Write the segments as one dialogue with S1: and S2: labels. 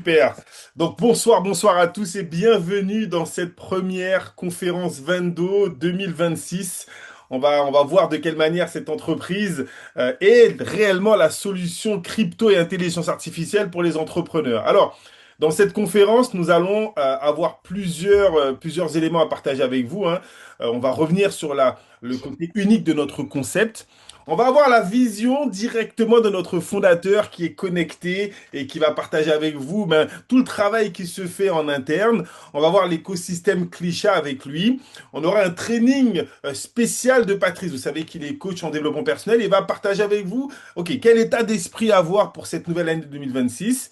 S1: Super. Donc bonsoir à tous et bienvenue dans cette première conférence Vendo 2026. On va voir de quelle manière cette entreprise est réellement la solution crypto et intelligence artificielle pour les entrepreneurs. Alors, dans cette conférence, nous allons avoir plusieurs éléments à partager avec vous, hein. On va revenir sur le côté unique de notre concept. On va avoir la vision directement de notre fondateur qui est connecté et qui va partager avec vous tout le travail qui se fait en interne. On va voir l'écosystème Clichat avec lui. On aura un training spécial de Patrice. Vous savez qu'il est coach en développement personnel. Il va partager avec vous, OK, quel état d'esprit avoir pour cette nouvelle année 2026.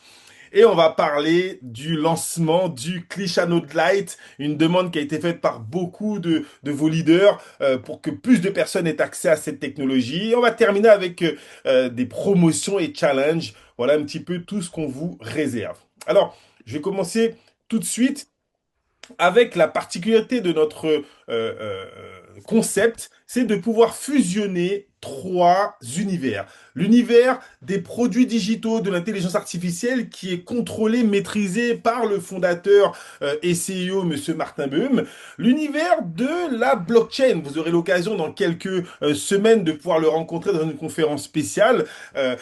S1: Et on va parler du lancement du Clichanode Lite, une demande qui a été faite par beaucoup de vos leaders pour que plus de personnes aient accès à cette technologie. Et on va terminer avec des promotions et challenges. Voilà un petit peu tout ce qu'on vous réserve. Alors, je vais commencer tout de suite avec la particularité de notre concept, c'est de pouvoir fusionner trois univers. L'univers des produits digitaux, de l'intelligence artificielle qui est contrôlé, maîtrisé par le fondateur et CEO, Monsieur Martin Beum. L'univers de la blockchain. Vous aurez l'occasion dans quelques semaines de pouvoir le rencontrer dans une conférence spéciale.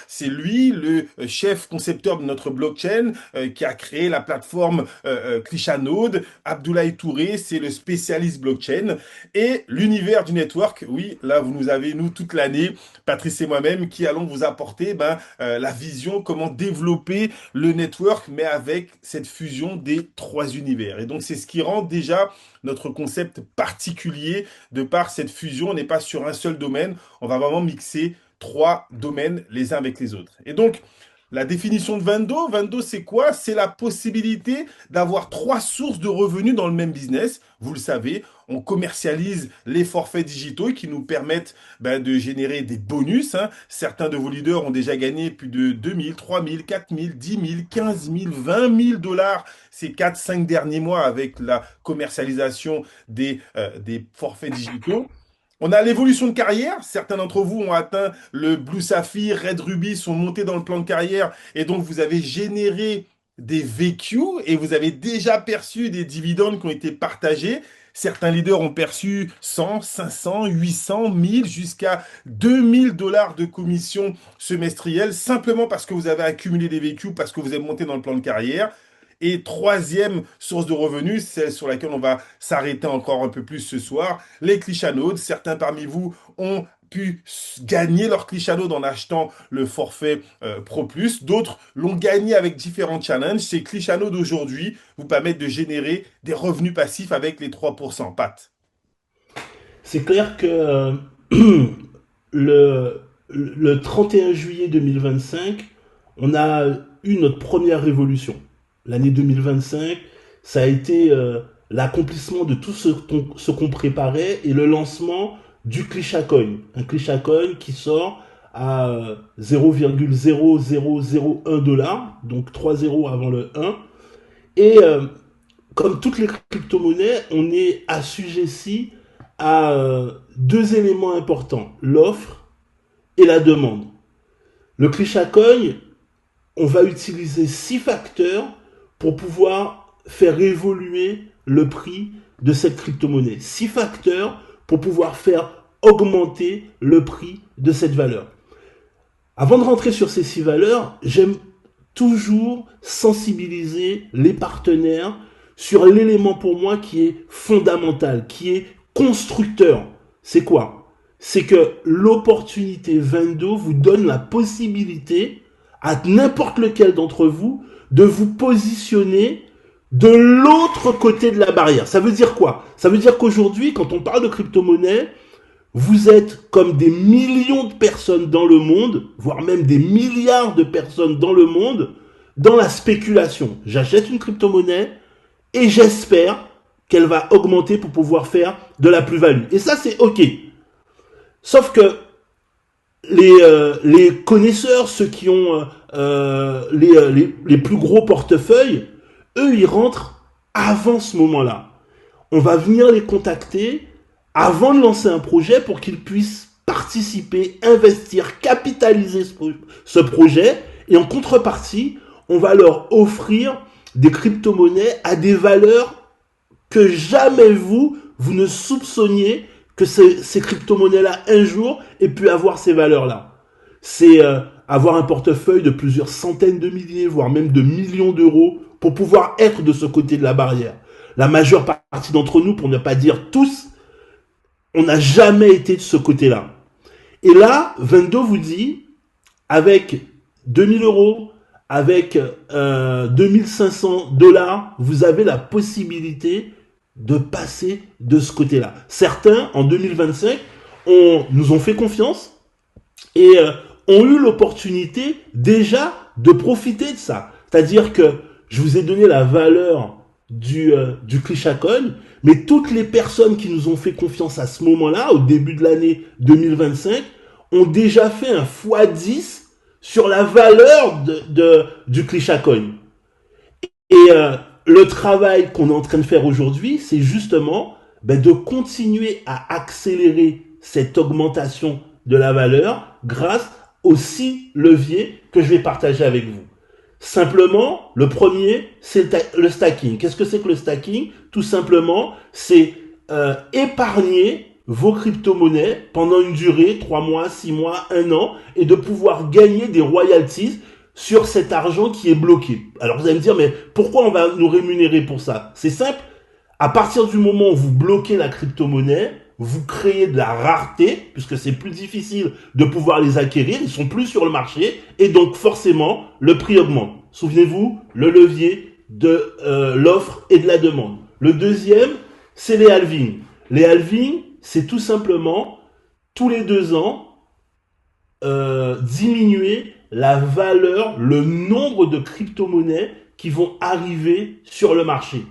S1: C'est lui, le chef concepteur de notre blockchain, qui a créé la plateforme Clichanode. Abdoulaye Touré, c'est le spécialiste blockchain. Et l'univers du network, oui, là, vous nous avez, nous, toute l'année, Patrice et moi-même, qui allons vous apporter la vision, comment développer le network, mais avec cette fusion des trois univers. Et donc, c'est ce qui rend déjà notre concept particulier de par cette fusion. On n'est pas sur un seul domaine, on va vraiment mixer trois domaines les uns avec les autres. Et donc, la définition de Vendo, c'est quoi? C'est la possibilité d'avoir trois sources de revenus dans le même business. Vous le savez, on commercialise les forfaits digitaux qui nous permettent de générer des bonus, hein. Certains de vos leaders ont déjà gagné plus de 2000, 3000, 4000, 10 000, 15 000, 20 000 dollars ces 4-5 derniers mois avec la commercialisation des forfaits digitaux. On a l'évolution de carrière. Certains d'entre vous ont atteint le Blue Sapphire, Red Ruby, sont montés dans le plan de carrière et donc vous avez généré des VQ et vous avez déjà perçu des dividendes qui ont été partagés. Certains leaders ont perçu 100, 500, 800, 1000 jusqu'à 2000 dollars de commission semestrielle simplement parce que vous avez accumulé des VQ, parce que vous êtes monté dans le plan de carrière. Et troisième source de revenus, celle sur laquelle on va s'arrêter encore un peu plus ce soir, les clichanaudes. Certains parmi vous ont pu gagner leur clichanaude en achetant le forfait Pro Plus. D'autres l'ont gagné avec différents challenges. Ces clichanaudes aujourd'hui vous permettent de générer des revenus passifs avec les 3%. Pat.
S2: C'est clair que le 31 juillet 2025, on a eu notre première révolution. L'année 2025, ça a été l'accomplissement de tout ce qu'on préparait et le lancement du ClishaCoin. Un ClishaCoin qui sort à 0,0001 $, donc 3 zéros avant le 1. Et comme toutes les crypto-monnaies, on est assujetti à deux éléments importants, l'offre et la demande. Le ClishaCoin, on va utiliser 6 facteurs pour pouvoir faire évoluer le prix de cette crypto-monnaie. 6 facteurs pour pouvoir faire augmenter le prix de cette valeur. Avant de rentrer sur ces 6 valeurs, j'aime toujours sensibiliser les partenaires sur l'élément pour moi qui est fondamental, qui est constructeur. C'est quoi? C'est que l'opportunité Vendo vous donne la possibilité à n'importe lequel d'entre vous de vous positionner de l'autre côté de la barrière. Ça veut dire quoi? Ça veut dire qu'aujourd'hui, quand on parle de crypto-monnaie, vous êtes comme des millions de personnes dans le monde, voire même des milliards de personnes dans le monde, dans la spéculation. J'achète une crypto-monnaie et j'espère qu'elle va augmenter pour pouvoir faire de la plus-value. Et ça, c'est OK. Sauf que les connaisseurs, ceux qui ont les plus gros portefeuilles, eux, ils rentrent avant ce moment-là. On va venir les contacter avant de lancer un projet pour qu'ils puissent participer, investir, capitaliser ce projet. Et en contrepartie, on va leur offrir des crypto-monnaies à des valeurs que jamais vous ne soupçonniez que ces crypto-monnaies-là, un jour, aient pu avoir ces valeurs-là. C'est avoir un portefeuille de plusieurs centaines de milliers, voire même de millions d'euros pour pouvoir être de ce côté de la barrière. La majeure partie d'entre nous, pour ne pas dire tous, on n'a jamais été de ce côté-là. Et là, Vendo vous dit, avec 2000 euros, avec 2500 dollars, vous avez la possibilité de passer de ce côté-là. Certains, en 2025, nous ont fait confiance et ont eu l'opportunité déjà de profiter de ça. C'est-à-dire que je vous ai donné la valeur du Clichatcoin, mais toutes les personnes qui nous ont fait confiance à ce moment-là, au début de l'année 2025, ont déjà fait un x10 sur la valeur du Clichatcoin. Et le travail qu'on est en train de faire aujourd'hui, c'est justement de continuer à accélérer cette augmentation de la valeur grâce aux 6 leviers que je vais partager avec vous. Simplement, le premier, c'est le stacking. Qu'est-ce que c'est que le stacking? Tout simplement, c'est épargner vos crypto-monnaies pendant une durée, 3 mois, 6 mois, 1 an, et de pouvoir gagner des royalties sur cet argent qui est bloqué. Alors vous allez me dire, mais pourquoi on va nous rémunérer pour ça? C'est simple, à partir du moment où vous bloquez la crypto-monnaie, vous créez de la rareté, puisque c'est plus difficile de pouvoir les acquérir, ils sont plus sur le marché, et donc forcément, le prix augmente. Souvenez-vous, le levier de l'offre et de la demande. Le deuxième, c'est les halvings. Les halvings, c'est tout simplement, tous les 2 ans, diminuer la valeur, le nombre de crypto-monnaies qui vont arriver sur le marché.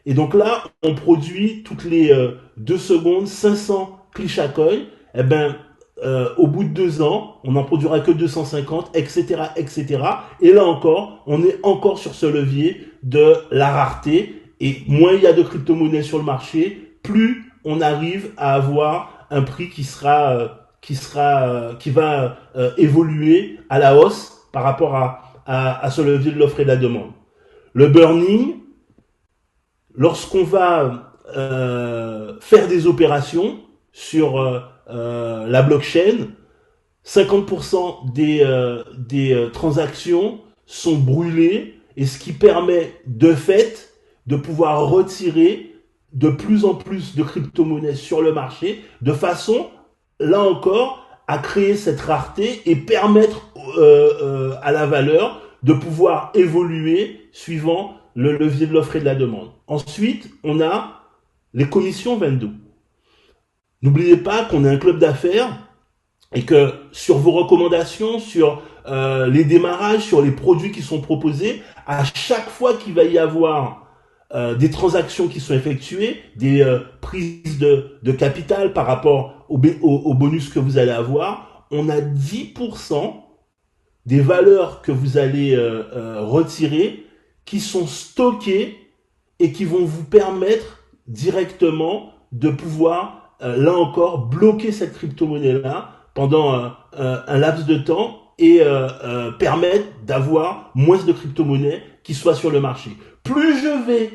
S2: Et donc là, on produit toutes les 2 secondes 500 Clichatcoin. Eh ben, au bout de 2 ans, on n'en produira que 250, etc., etc. Et là encore, on est encore sur ce levier de la rareté. Et moins il y a de crypto-monnaies sur le marché, plus on arrive à avoir un prix qui va évoluer à la hausse par rapport à ce levier de l'offre et de la demande. Le burning, lorsqu'on va faire des opérations sur la blockchain, 50% des transactions sont brûlées, et ce qui permet de fait de pouvoir retirer de plus en plus de crypto-monnaies sur le marché, de façon, là encore, à créer cette rareté et permettre à la valeur de pouvoir évoluer suivant le levier de l'offre et de la demande. Ensuite, on a les commissions Vendo. N'oubliez pas qu'on est un club d'affaires et que sur vos recommandations, sur les démarrages, sur les produits qui sont proposés, à chaque fois qu'il va y avoir des transactions qui sont effectuées, des prises de capital par rapport au bonus que vous allez avoir, on a 10% des valeurs que vous allez retirer qui sont stockées et qui vont vous permettre directement de pouvoir, là encore, bloquer cette crypto-monnaie-là pendant un laps de temps et permettre d'avoir moins de crypto-monnaies qui soient sur le marché. Plus je vais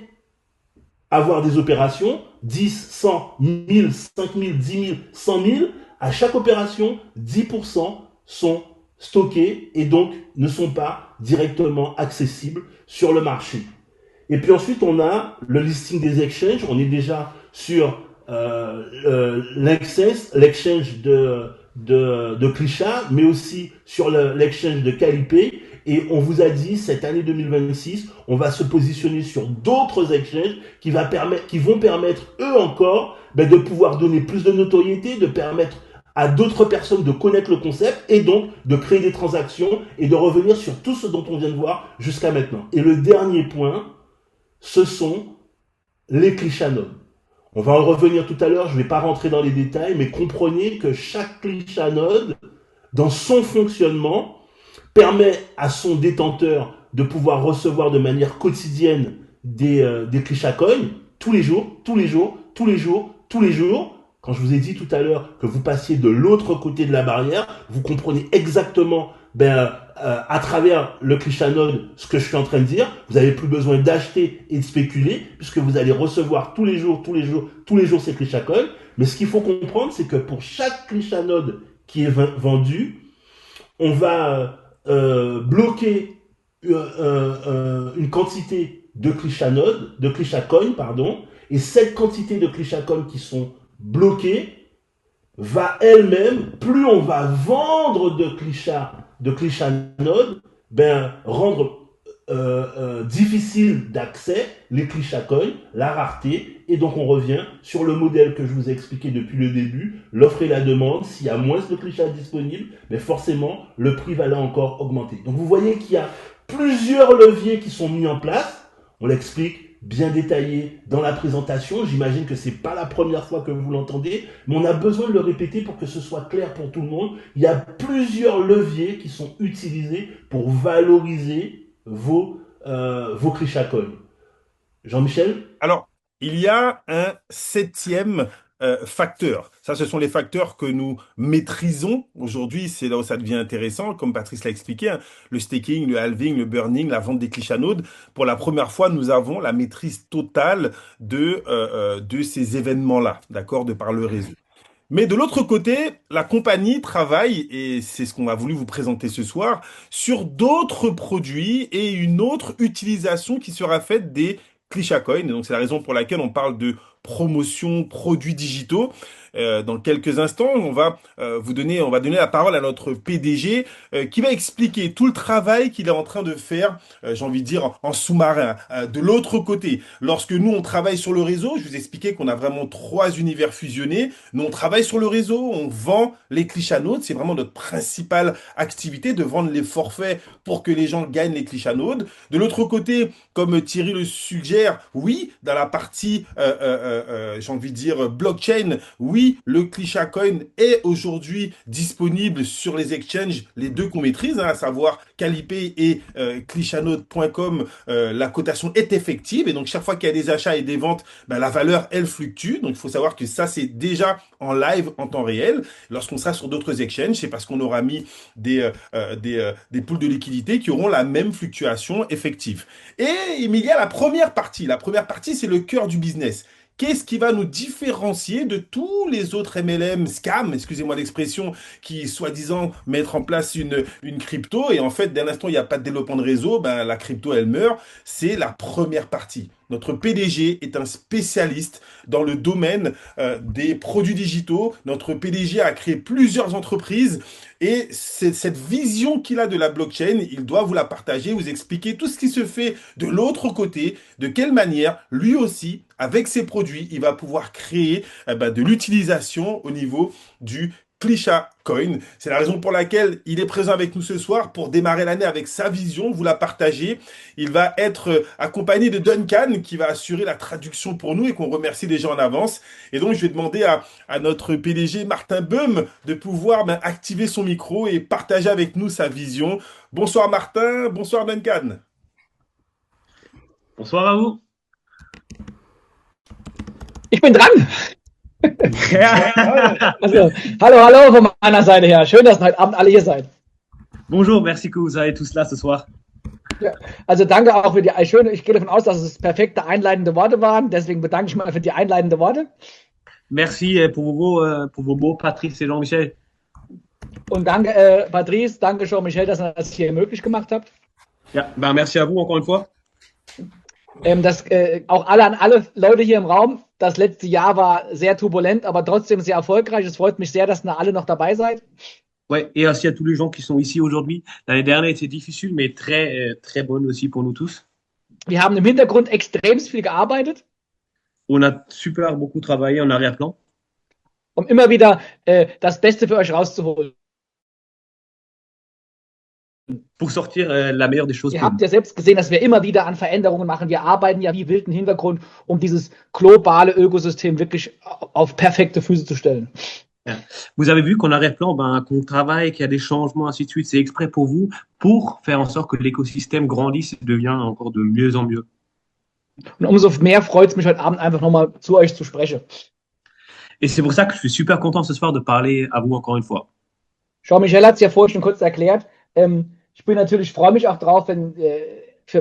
S2: avoir des opérations, 10, 100, 1000, 5000, 10 000, 100 000, à chaque opération, 10% sont stockés et donc ne sont pas directement accessibles sur le marché. Et puis ensuite, on a le listing des exchanges. On est déjà sur l'exchange de Clichat, mais aussi sur l'exchange de Calipay. Et on vous a dit, cette année 2026, on va se positionner sur d'autres exchanges qui vont permettre, eux encore, de pouvoir donner plus de notoriété, de permettre à d'autres personnes de connaître le concept et donc de créer des transactions et de revenir sur tout ce dont on vient de voir jusqu'à maintenant. Et le dernier point, ce sont les Clichat-nodes. On va en revenir tout à l'heure, je ne vais pas rentrer dans les détails, mais comprenez que chaque Clichat-node, dans son fonctionnement, permet à son détenteur de pouvoir recevoir de manière quotidienne des Clichatcoins tous les jours, tous les jours, tous les jours, tous les jours. Quand je vous ai dit tout à l'heure que vous passiez de l'autre côté de la barrière, vous comprenez exactement à travers le ClichaNode ce que je suis en train de dire. Vous n'avez plus besoin d'acheter et de spéculer puisque vous allez recevoir tous les jours ces ClichaCoins. Mais ce qu'il faut comprendre, c'est que pour chaque ClichaNode qui est vendu, on va bloquer une quantité de ClichaCoin, pardon, et cette quantité de ClichaCoin qui sont bloquées va elle-même, plus on va vendre de ClichaNode, ben rendre difficile d'accès les ClichaCoins, la rareté, et donc on revient sur le modèle que je vous ai expliqué depuis le début, l'offre et la demande. S'il y a moins de Clichas disponibles, mais forcément le prix va là encore augmenter. Donc vous voyez qu'il y a plusieurs leviers qui sont mis en place. On l'explique bien détaillé dans la présentation. J'imagine que c'est pas la première fois que vous l'entendez, mais on a besoin de le répéter pour que ce soit clair pour tout le monde. Il y a plusieurs leviers qui sont utilisés pour valoriser vos ClichaCoins. Jean-Michel?
S1: Alors, il y a un septième facteur. Ça, ce sont les facteurs que nous maîtrisons aujourd'hui. C'est là où ça devient intéressant, comme Patrice l'a expliqué, hein, le staking, le halving, le burning, la vente des ClichaNodes. Pour la première fois, nous avons la maîtrise totale de ces événements-là, d'accord, de par le réseau. Mais de l'autre côté, la compagnie travaille, et c'est ce qu'on a voulu vous présenter ce soir, sur d'autres produits et une autre utilisation qui sera faite des ClichaCoins. Et donc c'est la raison pour laquelle on parle de promotion produits digitaux. Dans quelques instants, on va donner la parole à notre PDG qui va expliquer tout le travail qu'il est en train de faire, j'ai envie de dire en sous-marin, de l'autre côté. Lorsque nous on travaille sur le réseau, je vous expliquais qu'on a vraiment trois univers fusionnés. Nous on travaille sur le réseau, on vend les ClichaNodes, c'est vraiment notre principale activité de vendre les forfaits pour que les gens gagnent les ClichaNodes. De l'autre côté, comme Thierry le suggère, oui, dans la partie, j'ai envie de dire blockchain, oui, le ClichaCoin est aujourd'hui disponible sur les exchanges, les deux qu'on maîtrise, hein, à savoir Calipay et clichanode.com. La cotation est effective et donc chaque fois qu'il y a des achats et des ventes, ben, la valeur, elle fluctue. Donc il faut savoir que ça, c'est déjà en live, en temps réel. Lorsqu'on sera sur d'autres exchanges, c'est parce qu'on aura mis des pools de liquidités qui auront la même fluctuation effective. Et il y a la première partie. La première partie, c'est le cœur du business. Qu'est-ce qui va nous différencier de tous les autres MLM scam, excusez-moi l'expression, qui soi-disant mettent en place une crypto et en fait, dès l'instant où il n'y a pas de développement de réseau, ben, la crypto, elle meurt. C'est la première partie. Notre PDG est un spécialiste dans le domaine des produits digitaux. Notre PDG a créé plusieurs entreprises et cette vision qu'il a de la blockchain, il doit vous la partager, vous expliquer tout ce qui se fait de l'autre côté, de quelle manière, lui aussi, avec ses produits, il va pouvoir créer de l'utilisation au niveau du ClichaCoin. C'est la raison pour laquelle il est présent avec nous ce soir pour démarrer l'année avec sa vision, vous la partagez. Il va être accompagné de Duncan qui va assurer la traduction pour nous et qu'on remercie déjà en avance. Et donc, je vais demander à notre PDG Martin Beum de pouvoir activer son micro et partager avec nous sa vision. Bonsoir Martin, bonsoir Duncan.
S3: Bonsoir à vous.
S4: Ich bin dran.
S3: Ja.
S4: Also, hallo von meiner Seite her. Schön, dass heute Abend alle hier seid.
S3: Bonjour, merci que vous soyez tous là ce soir.
S4: Ja, also danke auch für die schöne, ich gehe davon aus, dass es perfekte einleitende Worte waren. Deswegen bedanke ich mich für die einleitenden Worte.
S3: Merci pour vos mots, Patrice et Jean-Michel.
S4: Und danke, Patrice, danke Jean-Michel, dass ihr das hier möglich gemacht habt.
S3: Ja, ben merci à vous encore une fois.
S4: Auch an alle Leute hier im Raum. Das letzte Jahr war sehr turbulent, aber trotzdem sehr erfolgreich. Es freut mich sehr, dass ihr alle noch dabei seid.
S3: Ouais, et aussi à tous les gens qui sont ici aujourd'hui. L'année dernière était difficile, mais très bonne aussi pour nous tous.
S4: Wir haben im Hintergrund extrem viel gearbeitet.
S3: On a super beaucoup travaillé en arrière-plan.
S4: Um immer wieder das Beste für euch rauszuholen.
S3: Pour sortir la meilleure des choses.
S4: Ihr habt ja selbst gesehen, dass wir immer wieder an Veränderungen machen. Wir arbeiten ja wie wild im Hintergrund, um dieses globale Ökosystem wirklich auf perfekte Füße zu stellen.
S3: Ja. Vous avez vu qu'en arrière-plan, qu'on travaille, qu'il y a des changements, ainsi de suite. C'est exprès pour vous, pour faire en sorte que l'écosystème grandisse et devienne encore de mieux en mieux.
S4: Und umso mehr freut es mich heute Abend einfach nochmal zu euch zu sprechen.
S3: Et c'est pour ça que je suis super content ce soir de parler à vous encore une fois.
S4: Jean-Michel hat es ja vorhin schon kurz erklärt. ich freue mich auch drauf, wenn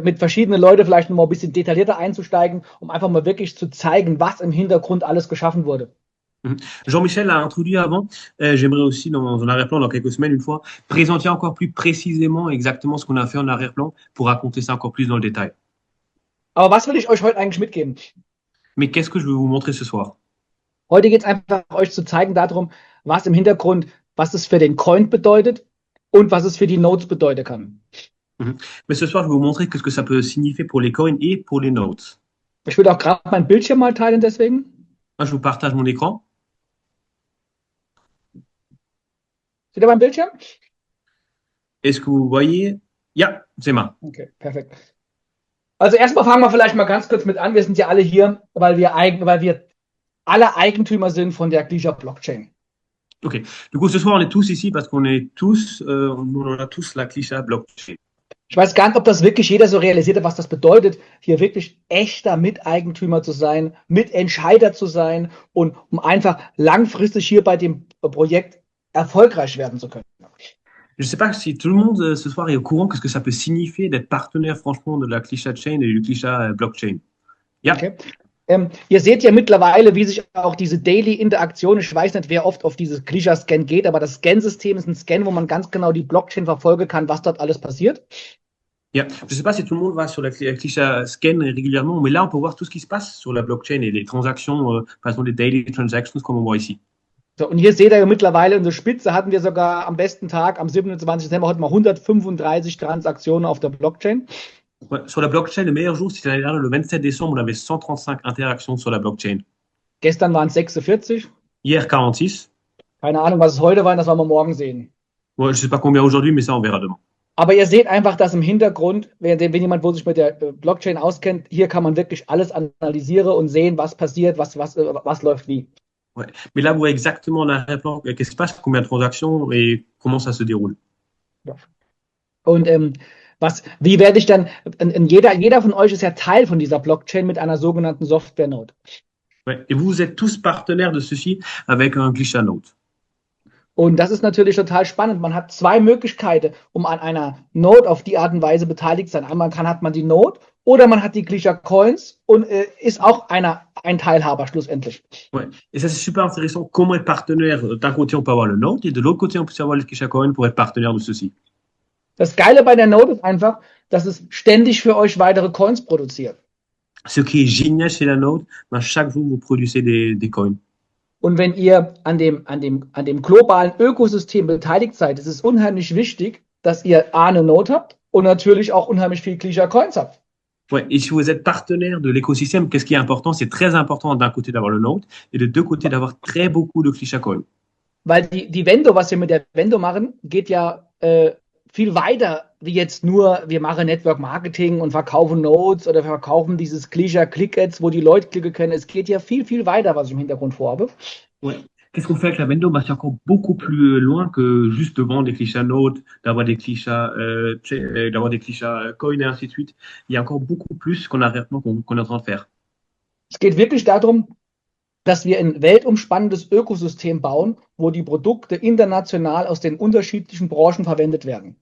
S4: mit verschiedenen Leuten vielleicht noch mal ein bisschen detaillierter einzusteigen, um einfach mal wirklich zu zeigen, was im Hintergrund alles geschaffen wurde.
S3: Jean-Michel l'a introduit avant. J'aimerais aussi, dans un arrière-plan, dans quelques semaines, une fois, présenter encore plus précisément exactement ce qu'on a fait en arrière-plan pour raconter ça encore plus dans le détail.
S4: Aber was will ich euch heute eigentlich mitgeben?
S3: Mais qu'est-ce que je veux vous montrer ce soir?
S4: Heute geht es einfach, euch zu zeigen darum, was im Hintergrund, was es für den Coin bedeutet und was es für die Nodes bedeuten kann.
S3: Mais ce soir, je vais vous montrer ce que ça peut signifier pour les coins et pour les nodes.
S4: Ich würde auch gerade meinen Bildschirm mal teilen deswegen.
S3: Moi, je vous partage mon écran.
S4: Seht ihr meinen Bildschirm?
S3: Est-ce que vous voyez? Ja, c'est ma.
S4: Okay, perfekt. Also erstmal fangen wir vielleicht mal ganz kurz mit an. Wir sind ja alle hier, weil wir alle Eigentümer sind von der Glischer Blockchain.
S3: Ok. Du coup, ce soir, on est tous ici parce qu'on est tous, on a tous la Glischer Blockchain.
S4: Ich weiß gar nicht, ob das wirklich jeder so realisiert hat, was das bedeutet, hier wirklich echter Miteigentümer zu sein, Mitentscheider zu sein und um einfach langfristig hier bei dem Projekt erfolgreich werden zu können.
S3: Je ne sais pas si tout le monde ce soir est au courant que ça peut signifier d'être partenaire franchement de la Glischer Chain et du Glischer Blockchain. Ja.
S4: Okay. Ihr seht ja mittlerweile, wie sich auch diese Daily-Interaktion, ich weiß nicht, wer oft auf dieses Glischer-Scan geht, aber das Scan-System ist ein Scan, wo man ganz genau die Blockchain verfolgen kann, was dort alles passiert.
S3: Ja, je ne sais pas si tout le monde va sur la Glischer Scan régulièrement, mais là, on peut voir tout ce qui se passe sur la blockchain et les transactions, par exemple les daily transactions, comme on voit ici.
S4: So, und hier seht ihr ja mittlerweile in der Spitze hatten wir sogar am besten Tag, am 27. Dezember, heute mal 135 Transaktionen auf der Blockchain.
S3: Ouais, sur la blockchain, le meilleur jour, c'était l'année dernière, le 27 décembre, on avait 135 interactions sur la blockchain.
S4: Gestern waren es 46.
S3: Hier, 46.
S4: Keine Ahnung, was es heute war, das werden wir morgen sehen.
S3: Ouais, je ne sais pas combien aujourd'hui, mais ça, on verra demain.
S4: Aber ihr seht einfach, dass im Hintergrund, wenn jemand, wo sich mit der Blockchain auskennt, hier kann man wirklich alles analysieren und sehen, was passiert, was läuft wie.
S3: Ouais. Mais là, vous voyez exactement en arrière-plan qu'est-ce qui se passe, combien de transactions et comment ça se déroule.
S4: Und wie werde ich dann, jeder von euch ist ja Teil von dieser Blockchain mit einer sogenannten Software-Node.
S3: Ouais. Et vous êtes tous partenaires de ceci avec un Glischer Node.
S4: Und das ist natürlich total spannend. Man hat zwei Möglichkeiten, um an einer Node auf die Art und Weise beteiligt zu sein. Einmal hat man die Node oder man hat die Glischer Coins und ist auch ein Teilhaber schlussendlich.
S3: Ouais. Et ça, c'est super intéressant. Comment être partenaire? D'un côté, on peut avoir le Node et de l'autre côté, on peut avoir les Glischer Coins pour être partenaire de ceci.
S4: Das Geile bei der Node ist einfach, dass es ständig für euch weitere Coins produziert.
S3: Ce qui est génial chez la Node, ben, chaque jour, vous produisez des coins.
S4: Und wenn ihr an dem globalen Ökosystem beteiligt seid, ist es unheimlich wichtig, dass ihr eine Node habt und natürlich auch unheimlich viel Glischer Coins habt.
S3: Ouais. Et si vous êtes partenaire de l'écosystème, qu'est-ce qui est important? C'est très important d'un côté d'avoir le Node et de deux côtés d'avoir très beaucoup de Glischer Coins.
S4: Weil die Vendo, was wir mit der Vendo machen, geht ja viel weiter wie jetzt nur, wir machen Network Marketing und verkaufen Nodes oder verkaufen dieses Glischer Click-Ads, wo die Leute klicken können. Es geht ja viel, viel weiter, was ich im Hintergrund vorhabe.
S3: Ouais. Qu'est-ce qu'on fait avec la Vendo? Bah, c'est encore beaucoup plus loin que juste de vendre des Glischer Nodes, d'avoir des Glischer Coins et ainsi de suite. Il y a encore beaucoup plus qu'on est en train de faire.
S4: Es geht wirklich darum, dass wir ein weltumspannendes Ökosystem bauen, wo die Produkte international aus den unterschiedlichen Branchen verwendet werden.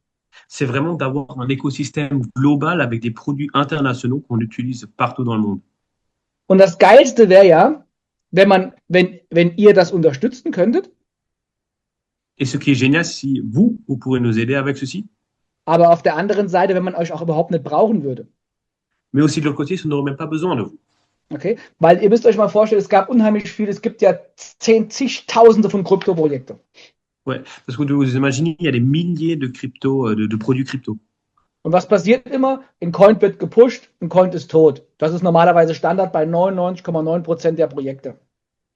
S3: C'est vraiment d'avoir un écosystème global avec des produits internationaux qu'on utilise partout dans le monde.
S4: Und das Geilste wäre ja, wenn ihr das unterstützen könntet.
S3: Et ce qui est génial, si vous pourrez nous aider avec ceci.
S4: Aber auf der anderen Seite, wenn man euch auch überhaupt nicht brauchen würde.
S3: Mais aussi de l'autre côté, si on n'aurait même pas besoin de vous.
S4: Okay, weil ihr müsst euch mal vorstellen, es gab unheimlich viel, es gibt ja zigtausende von Kryptoprojekten.
S3: Ouais, parce que vous imaginez, il y a des milliers de de produits crypto.
S4: Und was passiert immer? Ein Coin wird gepusht, ein Coin ist tot. Das ist normalerweise Standard bei 99,9% der Projekte.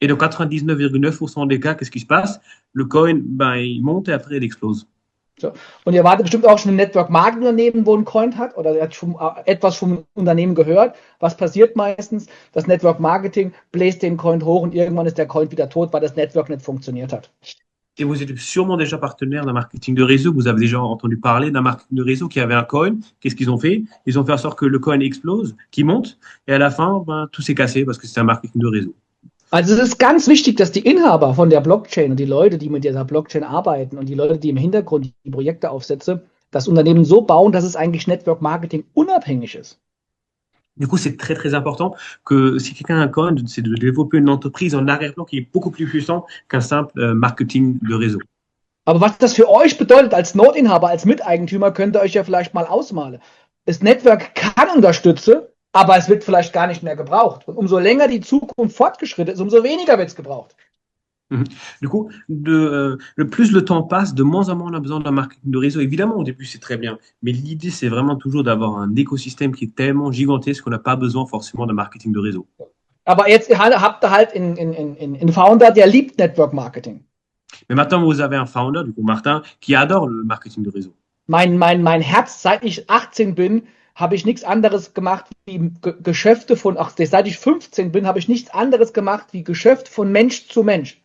S3: Et dans 99,9% des cas, qu'est-ce qui se passe? Le coin, ben, il monte et après il explose.
S4: So. Und ihr wartet bestimmt auch schon ein Network-Marketing-Unternehmen, wo ein Coin hat oder ihr habt schon etwas vom Unternehmen gehört. Was passiert meistens? Das Network-Marketing bläst den Coin hoch und irgendwann ist der Coin wieder tot, weil das Network nicht funktioniert hat.
S3: Et vous êtes sûrement déjà partenaire d'un marketing de réseau. Vous avez déjà entendu parler d'un marketing de réseau qui avait un coin. Qu'est-ce qu'ils ont fait? Ils ont fait en sorte que le coin explose, qu'il monte. Et à la fin, ben, tout s'est cassé parce que c'est un marketing de réseau.
S4: Also es ist ganz wichtig, dass die Inhaber von der Blockchain und die Leute, die mit dieser Blockchain arbeiten und die Leute, die im Hintergrund die Projekte aufsetzen, das Unternehmen so bauen, dass es eigentlich Network Marketing unabhängig ist.
S3: Du coup, c'est très très important que si quelqu'un a un coin, c'est de développer une entreprise en arrière-plan qui est beaucoup plus puissant qu'un simple marketing de réseau.
S4: Aber was das für euch bedeutet als Node-Inhaber, als Miteigentümer, könnt ihr euch ja vielleicht mal ausmalen. Das Network kann unterstützen, aber es wird vielleicht gar nicht mehr gebraucht. Und umso länger die Zukunft fortgeschritten ist, umso weniger wird es gebraucht.
S3: Du coup, le plus le temps passe, de moins en moins on a besoin d'un marketing de réseau. Évidemment, au début, c'est très bien. Mais l'idée, c'est vraiment toujours d'avoir un écosystème qui est tellement gigantesque qu'on n'a pas besoin forcément d'un marketing de réseau.
S4: Aber jetzt habt ihr halt einen Founder, der liebt Network Marketing.
S3: Mais maintenant, vous avez un founder, du coup, Martin, qui adore le marketing de réseau.
S4: Mein Herz, seit ich 18 bin, habe ich nichts anderes gemacht wie Geschäfte von, seit ich 15 bin, habe ich nichts anderes gemacht wie Geschäft von Mensch zu Mensch.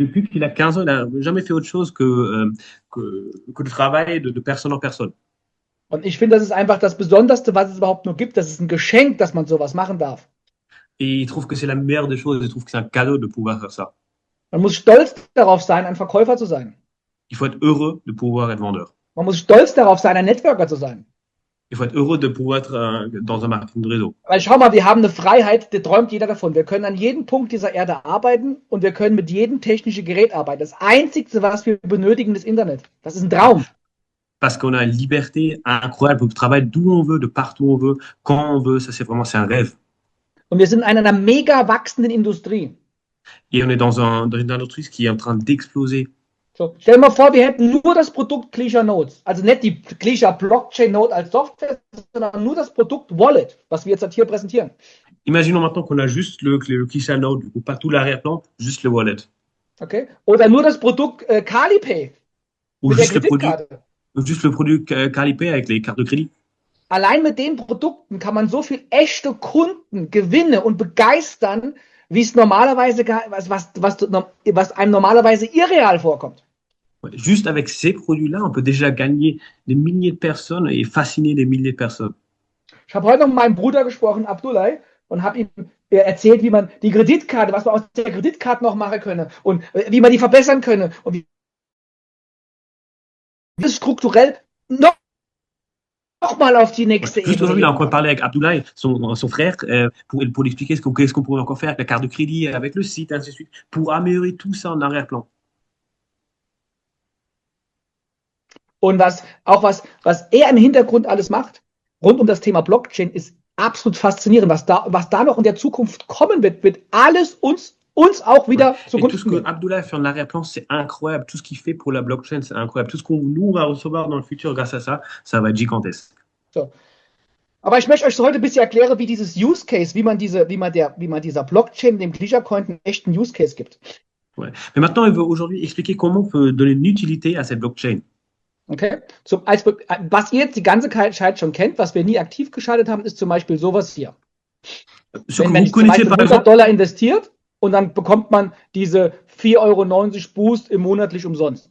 S3: Depuis qu'il a 15 ans, il n'a jamais fait autre chose que le travail de personne en personne.
S4: Und ich finde, das ist einfach das Besonderste, was es überhaupt nur gibt. Das ist ein Geschenk, dass man sowas machen darf.
S3: Et il trouve que c'est la meilleure des choses. Il trouve que c'est un cadeau de pouvoir faire ça.
S4: Man muss stolz darauf sein, ein Verkäufer zu sein.
S3: Il faut être heureux de pouvoir être vendeur.
S4: Man muss stolz darauf sein, ein Networker zu sein.
S3: Il faut être heureux de pouvoir être dans un marketing de réseau.
S4: Weil schau mal, wir haben eine Freiheit, die träumt jeder davon. Wir können an jedem Punkt dieser Erde arbeiten und wir können mit jedem technischen Gerät arbeiten. Das Einzige, was wir benötigen, ist Internet. Das ist ein Traum.
S3: Parce qu'on a une liberté incroyable. On peut travailler d'où on veut, de partout où on veut, quand on veut. Ça, c'est un rêve.
S4: Und wir sind in einer mega wachsenden Industrie.
S3: Et on est dans une industrie qui est en train d'exploser.
S4: So, stell dir mal vor, wir hätten nur das Produkt Gleacher Nodes. Also nicht die Gleacher Blockchain Node als Software, sondern nur das Produkt Wallet, was wir jetzt hier präsentieren.
S3: Imaginons maintenant qu'on a juste le Gleacher Node, du coup, pas tout l'arrière-plan, juste le wallet.
S4: Okay? Oder nur das Produkt Calipay.
S3: Ou
S4: Mit
S3: juste
S4: der
S3: le produit,
S4: Kreditkarte.
S3: juste le produit Calipay avec les cartes de crédit.
S4: Allein mit den Produkten kann man so viel echte Kunden gewinnen und begeistern, wie es normalerweise was einem normalerweise irreal vorkommt.
S3: Ouais, juste avec ces produits-là, on peut déjà gagner des milliers de personnes et fasciner des milliers de personnes.
S4: Ich habe heute noch mit meinem Bruder gesprochen, Abdullah, und habe ihm erzählt, wie man die Kreditkarte, was man aus der Kreditkarte noch machen könne und wie man die verbessern könne und wie das strukturell noch mal auf die nächste
S3: Juste aujourd'hui, il a
S4: Ebene.
S3: encore parlé avec Abdoulaye, son frère, pour lui expliquer qu'est-ce qu'on pourrait encore faire avec la carte de crédit, avec le site, ainsi de suite, pour améliorer tout ça en arrière-plan.
S4: Und was er im Hintergrund alles macht, rund um das Thema Blockchain, ist absolut faszinierend. Was da noch in der Zukunft kommen wird alles uns auch wieder
S3: Et tout ce
S4: zugunsten
S3: que
S4: gehen.
S3: Abdoulaye fait en arrière-plan, c'est incroyable. Tout ce qu'il fait pour la blockchain, c'est incroyable. Tout ce qu'on nous on va recevoir dans le futur grâce à ça, ça va être gigantesque.
S4: So. Aber ich möchte euch heute ein bisschen erklären, wie dieses Use Case, wie man dieser Blockchain, dem Gleacher Coin, einen echten Use Case gibt.
S3: Ouais. Mais maintenant, il veut aujourd'hui expliquer comment on peut donner une utilité à cette blockchain.
S4: Okay? Was ihr jetzt die ganze Zeit schon kennt, was wir nie aktiv geschaltet haben, ist zum Beispiel sowas hier.
S3: Ce que
S4: Wenn
S3: vous
S4: ich zum
S3: connaissez
S4: Beispiel
S3: par
S4: 100
S3: exemple,
S4: Dollar investiert und dann bekommt man diese 4,90 € Boost im monatlich umsonst.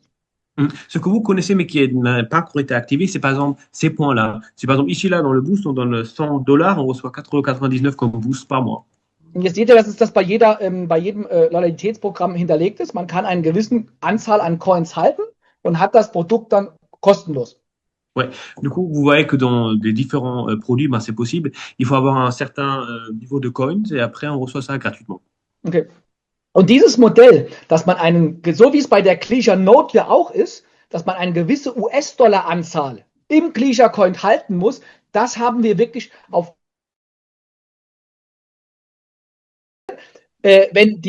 S3: ce que vous connaissez mais qui n'a pas encore été activé, c'est par exemple ces points-là. C'est par exemple ici là dans le boost, on donne 100 $, on reçoit 4,99 € comme boost par mois.
S4: Und jetzt seht ihr, dass das bei jedem Loyalitätsprogramm hinterlegt ist. Man kann eine gewisse Anzahl an Coins halten und hat das Produkt dann kostenlos.
S3: Ouais. Du coup, vous voyez que dans les différents produits, ben, c'est possible. Il faut avoir un certain niveau de coins et après on reçoit ça gratuitement.
S4: Okay. Und dieses Modell, dass man so wie es bei der Gleacher Node ja auch ist, dass man eine gewisse US-Dollar-Anzahl im Gleacher Coin halten muss, das haben wir wirklich auf wenn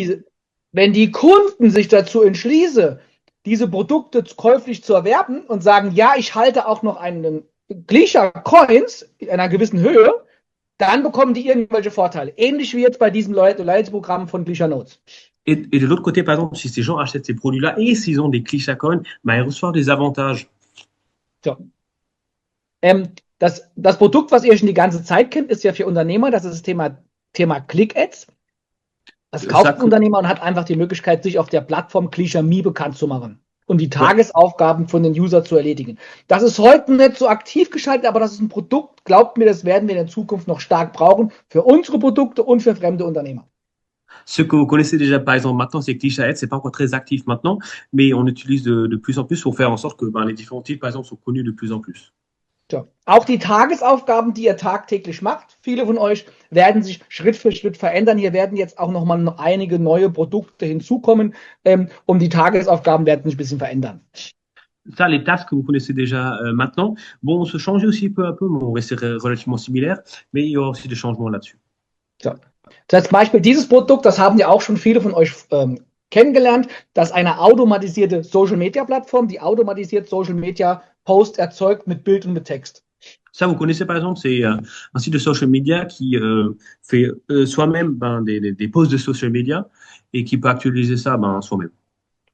S4: die Kunden sich dazu entschließen, diese Produkte käuflich zu erwerben und sagen, ja, ich halte auch noch einen Gleacher Coins in einer gewissen Höhe, dann bekommen die irgendwelche Vorteile. Ähnlich wie jetzt bei diesem Loyalty-Programm von Gleacher Nodes.
S3: Et de l'autre côté, par exemple, si ces gens achètent ces produits-là et s'ils ont des Gleacher Coins, ben, ils reçoivent des avantages.
S4: So. Das Produkt, was ihr schon die ganze Zeit kennt, ist ja für Unternehmer, das ist das Thema Click-Ads. Das kauft ein Unternehmer und hat einfach die Möglichkeit, sich auf der Plattform Gleacher Me bekannt zu machen und die Tagesaufgaben von den User zu erledigen. Das ist heute nicht so aktiv geschaltet, aber das ist ein Produkt, glaubt mir, das werden wir in der Zukunft noch stark brauchen für unsere Produkte und für fremde Unternehmer.
S3: Ce que vous connaissez déjà, par exemple, maintenant, c'est Cliché Ads, c'est pas encore très actif maintenant, mais on utilise de plus en plus pour faire en sorte que les différents titres, par exemple, sont connus de plus en plus.
S4: So. Auch die Tagesaufgaben, die ihr tagtäglich macht, viele von euch werden sich Schritt für Schritt verändern. Hier werden jetzt auch nochmal einige neue Produkte hinzukommen, die Tagesaufgaben werden sich ein bisschen verändern.
S3: Ça, les tasks que vous connaissez déjà maintenant vont se changer aussi peu à peu, vont rester relativement similaires, mais il y aura aussi des changements là-dessus.
S4: So. Das zum Beispiel dieses Produkt, das haben ja auch schon viele von euch kennengelernt, das ist eine automatisierte Social-Media-Plattform, die automatisiert Social-Media-Posts erzeugt mit Bild und mit Text.
S3: Ça, vous connaissez par exemple, c'est un site de social media qui fait soi-même des posts de social media et qui peut actualiser ça soi-même.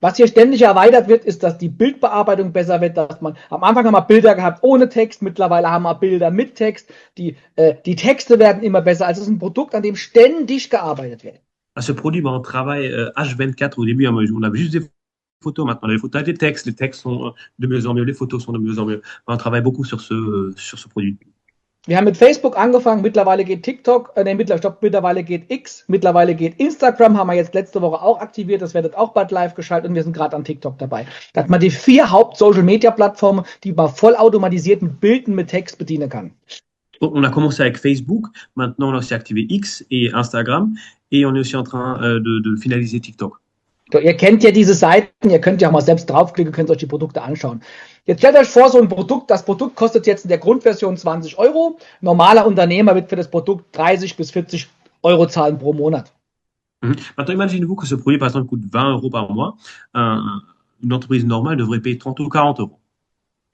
S4: Was hier ständig erweitert wird, ist, dass die Bildbearbeitung besser wird, dass man am Anfang haben wir Bilder gehabt ohne Text, mittlerweile haben wir Bilder mit Text, die Texte werden immer besser. Also es ist ein Produkt, an dem ständig gearbeitet wird.
S3: À ce produit, on travaille H24 au début, on avait juste des photos, maintenant les photos avec des textes, les textes sont de mieux en mieux, les photos sont de mieux en mieux. On travaille beaucoup sur ce produit.
S4: Wir haben mit Facebook angefangen, mittlerweile geht mittlerweile geht X, mittlerweile geht Instagram, haben wir jetzt letzte Woche auch aktiviert, das wird auch bald live geschaltet und wir sind gerade an TikTok dabei. Da hat man die 4 Haupt-Social-Media-Plattformen, die man vollautomatisiert mit Bildern mit Text bedienen kann.
S3: On a commencé avec Facebook, maintenant on a aussi activé X et Instagram et on est aussi en train de finaliser TikTok.
S4: So, ihr kennt ja diese Seiten, ihr könnt ja auch mal selbst draufklicken, könnt euch die Produkte anschauen. Jetzt stellt euch vor, so ein Produkt, das Produkt kostet jetzt in der Grundversion 20 €. Normaler Unternehmer wird für das Produkt 30 bis 40 € zahlen pro Monat.
S3: Maintenant, imaginez-vous que ce produit, par exemple, coûte 20 € par mois. Une entreprise normale devrait payer 30 ou 40 €.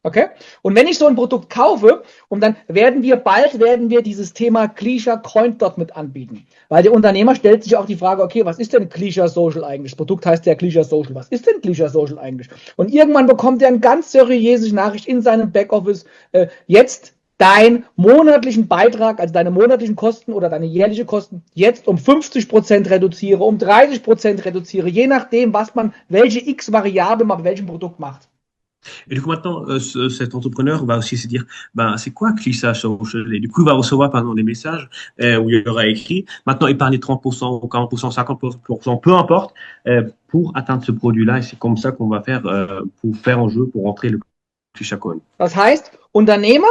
S4: Okay? Und wenn ich so ein Produkt kaufe, und dann werden wir dieses Thema Gleisure Coin dort mit anbieten. Weil der Unternehmer stellt sich auch die Frage, okay, was ist denn Gleisure Social eigentlich? Das Produkt heißt ja Gleisure Social. Was ist denn Gleisure Social eigentlich? Und irgendwann bekommt er eine ganz seriöse Nachricht in seinem Backoffice, jetzt deinen monatlichen Beitrag, also deine monatlichen Kosten oder deine jährliche Kosten, jetzt um 50% reduziere, um 30% reduziere, je nachdem, welche X-Variable man bei welchem Produkt macht.
S3: Et du coup, maintenant, cet entrepreneur va aussi se dire, c'est quoi Cliché Social? Et du coup, il va recevoir, par exemple, des messages où il y aura écrit, maintenant, épargnez 30%, 40%, 50%, peu importe, pour atteindre ce produit-là. Et c'est comme ça qu'on va faire pour faire en jeu, pour rentrer le Cliché Coin.
S4: Das heißt, Unternehmer,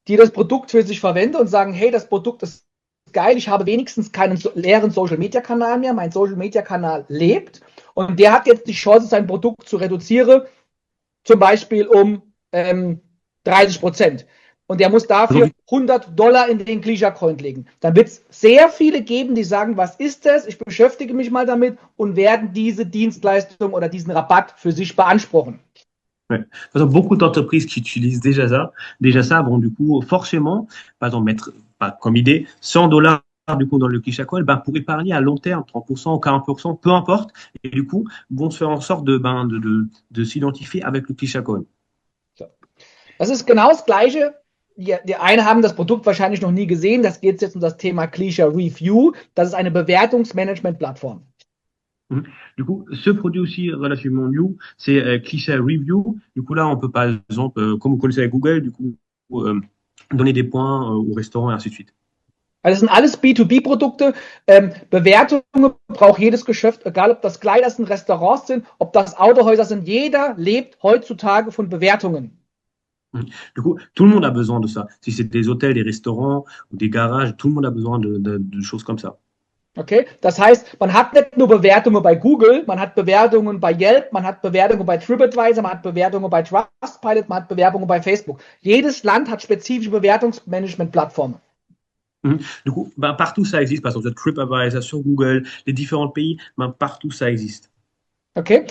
S4: die das Produkt für sich verwenden und sagen, hey, das Produkt ist geil, ich habe wenigstens keinen leeren Social-Media-Kanal mehr, mein Social-Media-Kanal lebt und der hat jetzt die Chance, sein Produkt zu reduzieren, zum Beispiel um 30%. Und der muss dafür $100 in den Gleisure Coin legen. Dann wird es sehr viele geben, die sagen, was ist das? Ich beschäftige mich mal damit und werden diese Dienstleistung oder diesen Rabatt für sich beanspruchen.
S3: Ouais. Par exemple, beaucoup d'entreprises qui utilisent déjà ça vont du coup forcément, par exemple, mettre comme idée $100 du coup dans le Cliché Coin, pour épargner à long terme 30% ou 40%, peu importe, et du coup vont se faire en sorte de s'identifier avec le Cliché Coin.
S4: Das ist genau das Gleiche. Die einen haben das Produkt wahrscheinlich noch nie gesehen. Das geht jetzt um das Thema Cliché Review. Das ist eine Bewertungsmanagement-Plattform.
S3: Du coup, ce produit aussi relativement new, c'est Cliché Review. Du coup, là, on peut par exemple, comme vous connaissez avec Google, du coup, donner des points au restaurant et ainsi de suite.
S4: Also das sind alles B2B-Produkte. Bewertungen braucht jedes Geschäft, egal ob das Kleider sind, Restaurants sind, ob das Autohäuser sind. Jeder lebt heutzutage von Bewertungen.
S3: Du coup, tout le monde a besoin de ça. Si c'est des hôtels, des restaurants ou des garages, tout le monde a besoin de choses comme ça.
S4: Okay, das heißt, man hat nicht nur Bewertungen bei Google, man hat Bewertungen bei Yelp, man hat Bewertungen bei TripAdvisor, man hat Bewertungen bei Trustpilot, man hat Bewertungen bei Facebook. Jedes Land hat spezifische Bewertungsmanagement-Plattformen.
S3: Du coup, partout ça existe, par exemple sur TripAdvisor, sur Google, les différents pays, partout ça existe.
S4: Okay,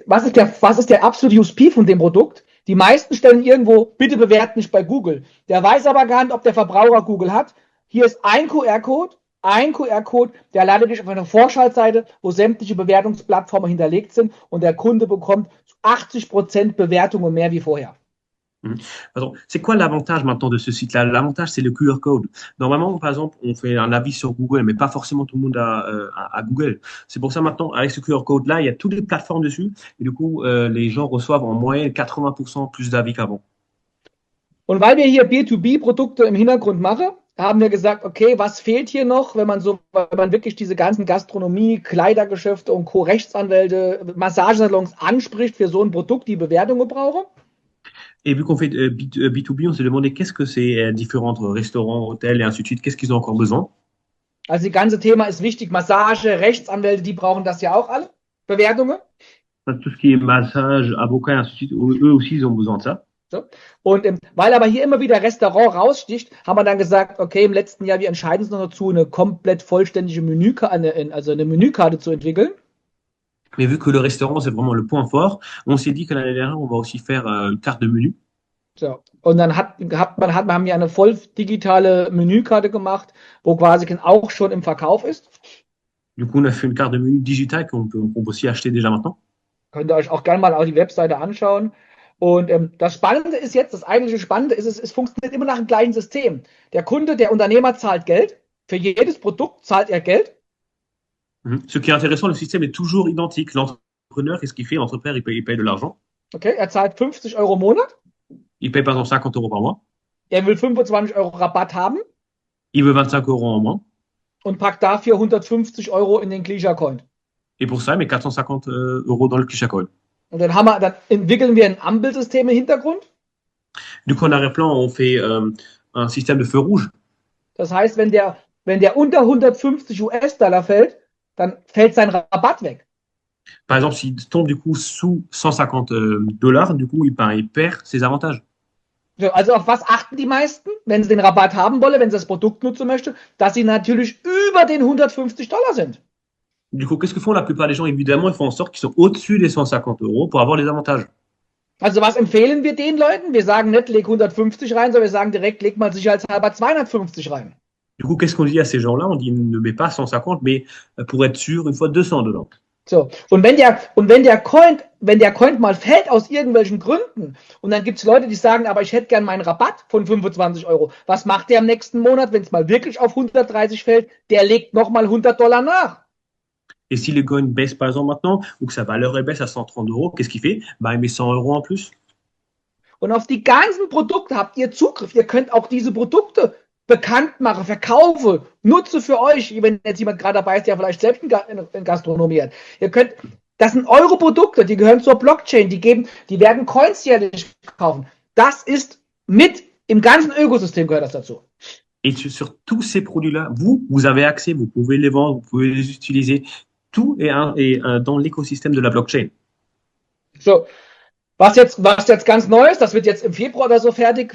S4: was ist der absolute USP von dem Produkt? Die meisten stellen irgendwo, bitte bewerten nicht bei Google. Der weiß aber gar nicht, ob der Verbraucher Google hat. Hier ist ein QR-Code, der leitet dich auf eine Vorschaltseite, wo sämtliche Bewertungsplattformen hinterlegt sind und der Kunde bekommt 80% Bewertungen mehr wie vorher.
S3: Alors, c'est quoi l'avantage maintenant de ce site-là? L'avantage, c'est le QR code. Normalement, par exemple, on fait un avis sur Google, mais pas forcément tout le monde a Google. C'est pour ça maintenant, avec ce QR code-là, il y a toutes les plateformes dessus. Et du coup, les gens reçoivent en moyenne 80% plus d'avis qu'avant.
S4: Und weil wir hier B2B-Produkte im Hintergrund machen, haben wir gesagt, okay, was fehlt hier noch, wenn man wirklich diese ganzen Gastronomie, Kleidergeschäfte und Co. Rechtsanwälte, Massagesalons anspricht für so ein Produkt, die Bewertungen brauchen?
S3: Et vu qu'on fait B2B, on s'est demandé qu'est-ce que ces différents restaurants, hôtels et ainsi de suite, qu'est-ce qu'ils ont encore besoin?
S4: Also das ganze Thema ist wichtig. Massage, Rechtsanwälte, die brauchen das ja auch alle. Bewertungen.
S3: Tout ce qui est massage, avocat et ainsi de suite, eux aussi, ils ont besoin de ça.
S4: So. Und weil aber hier immer wieder Restaurant raussticht, haben wir dann gesagt, okay, im letzten Jahr, wir entscheiden uns noch dazu, eine komplett vollständige also eine Menükarte zu entwickeln.
S3: Mais vu que le restaurant, c'est vraiment le point fort, on s'est dit que l'année dernière, on va aussi faire une carte de menu.
S4: So. Und dann haben wir eine voll digitale Menükarte gemacht, wo quasi auch schon im Verkauf ist.
S3: Du coup, on a fait une carte de menu digitale qu'on peut aussi acheter déjà maintenant.
S4: Könnt ihr euch auch gerne mal auf die Webseite anschauen. Und das Spannende ist jetzt, das eigentliche Spannende ist, es funktioniert immer nach dem gleichen System. Der Kunde, der Unternehmer zahlt Geld. Für jedes Produkt zahlt er Geld.
S3: Ce qui est intéressant, le système est toujours identique. L'entrepreneur, qu'est-ce qu'il fait? L'entrepreneur, il paye de l'argent.
S4: Okay, er zahlt 50 € im Monat.
S3: Il paye par exemple 50 € par mois.
S4: Er will 25 € Rabatt haben.
S3: Il veut 25 € en moins.
S4: Und packt dafür 150 € in den Glisha Coin.
S3: Et pour ça, il met 450 € dans le Glisha Coin.
S4: Und dann entwickeln wir ein Ampelsystem im Hintergrund.
S3: Du coup, en arrière-plan, on fait un système de feu rouge.
S4: Das heißt, wenn der unter 150 US-Dollar fällt, dann fällt sein Rabatt weg.
S3: Par exemple, s'il tombe du coup sous 150 $, du coup, il perd ses avantages.
S4: So, also auf was achten die meisten, wenn sie den Rabatt haben wollen, wenn sie das Produkt nutzen möchten, dass sie natürlich über den 150 $ sind.
S3: Du coup, qu'est-ce que font la plupart des gens? Évidemment, ils font en sorte qu'ils sont au-dessus des 150 € pour avoir les avantages.
S4: Also was empfehlen wir den Leuten? Wir sagen nicht, leg 150 rein, sondern wir sagen direkt, leg mal sicherheitshalber 250 rein.
S3: Du coup, qu'est-ce qu'on dit à ces gens-là? On dit ne mets pas 150, mais pour être sûr, une fois 200 dedans.
S4: So, und wenn der Coin mal fällt aus irgendwelchen Gründen und dann gibt es Leute, die sagen, aber ich hätte gern meinen Rabatt von 25 €. Was macht der am nächsten Monat, wenn es mal wirklich auf 130 fällt? Der legt nochmal 100 $ nach.
S3: Et si le coin baisse par exemple maintenant, ou que sa valeur baisse à 130 €, qu'est-ce qu'il fait? Bah, il met 100 € en plus.
S4: Und auf die ganzen Produkte habt ihr Zugriff. Ihr könnt auch diese Produkte bekannt machen, verkaufe, nutze für euch, wenn jetzt jemand gerade dabei ist, der vielleicht selbst in Gastronomie hat. Das sind eure Produkte, die gehören zur Blockchain, die werden Coins jährlich kaufen. Das ist mit im ganzen Ökosystem gehört das dazu.
S3: Et sur tous ces produits-là, vous avez accès, vous pouvez les vendre, vous pouvez les utiliser. Tout est dans l'écosystème de la Blockchain.
S4: So, was jetzt ganz neu ist, das wird jetzt im Februar oder so fertig.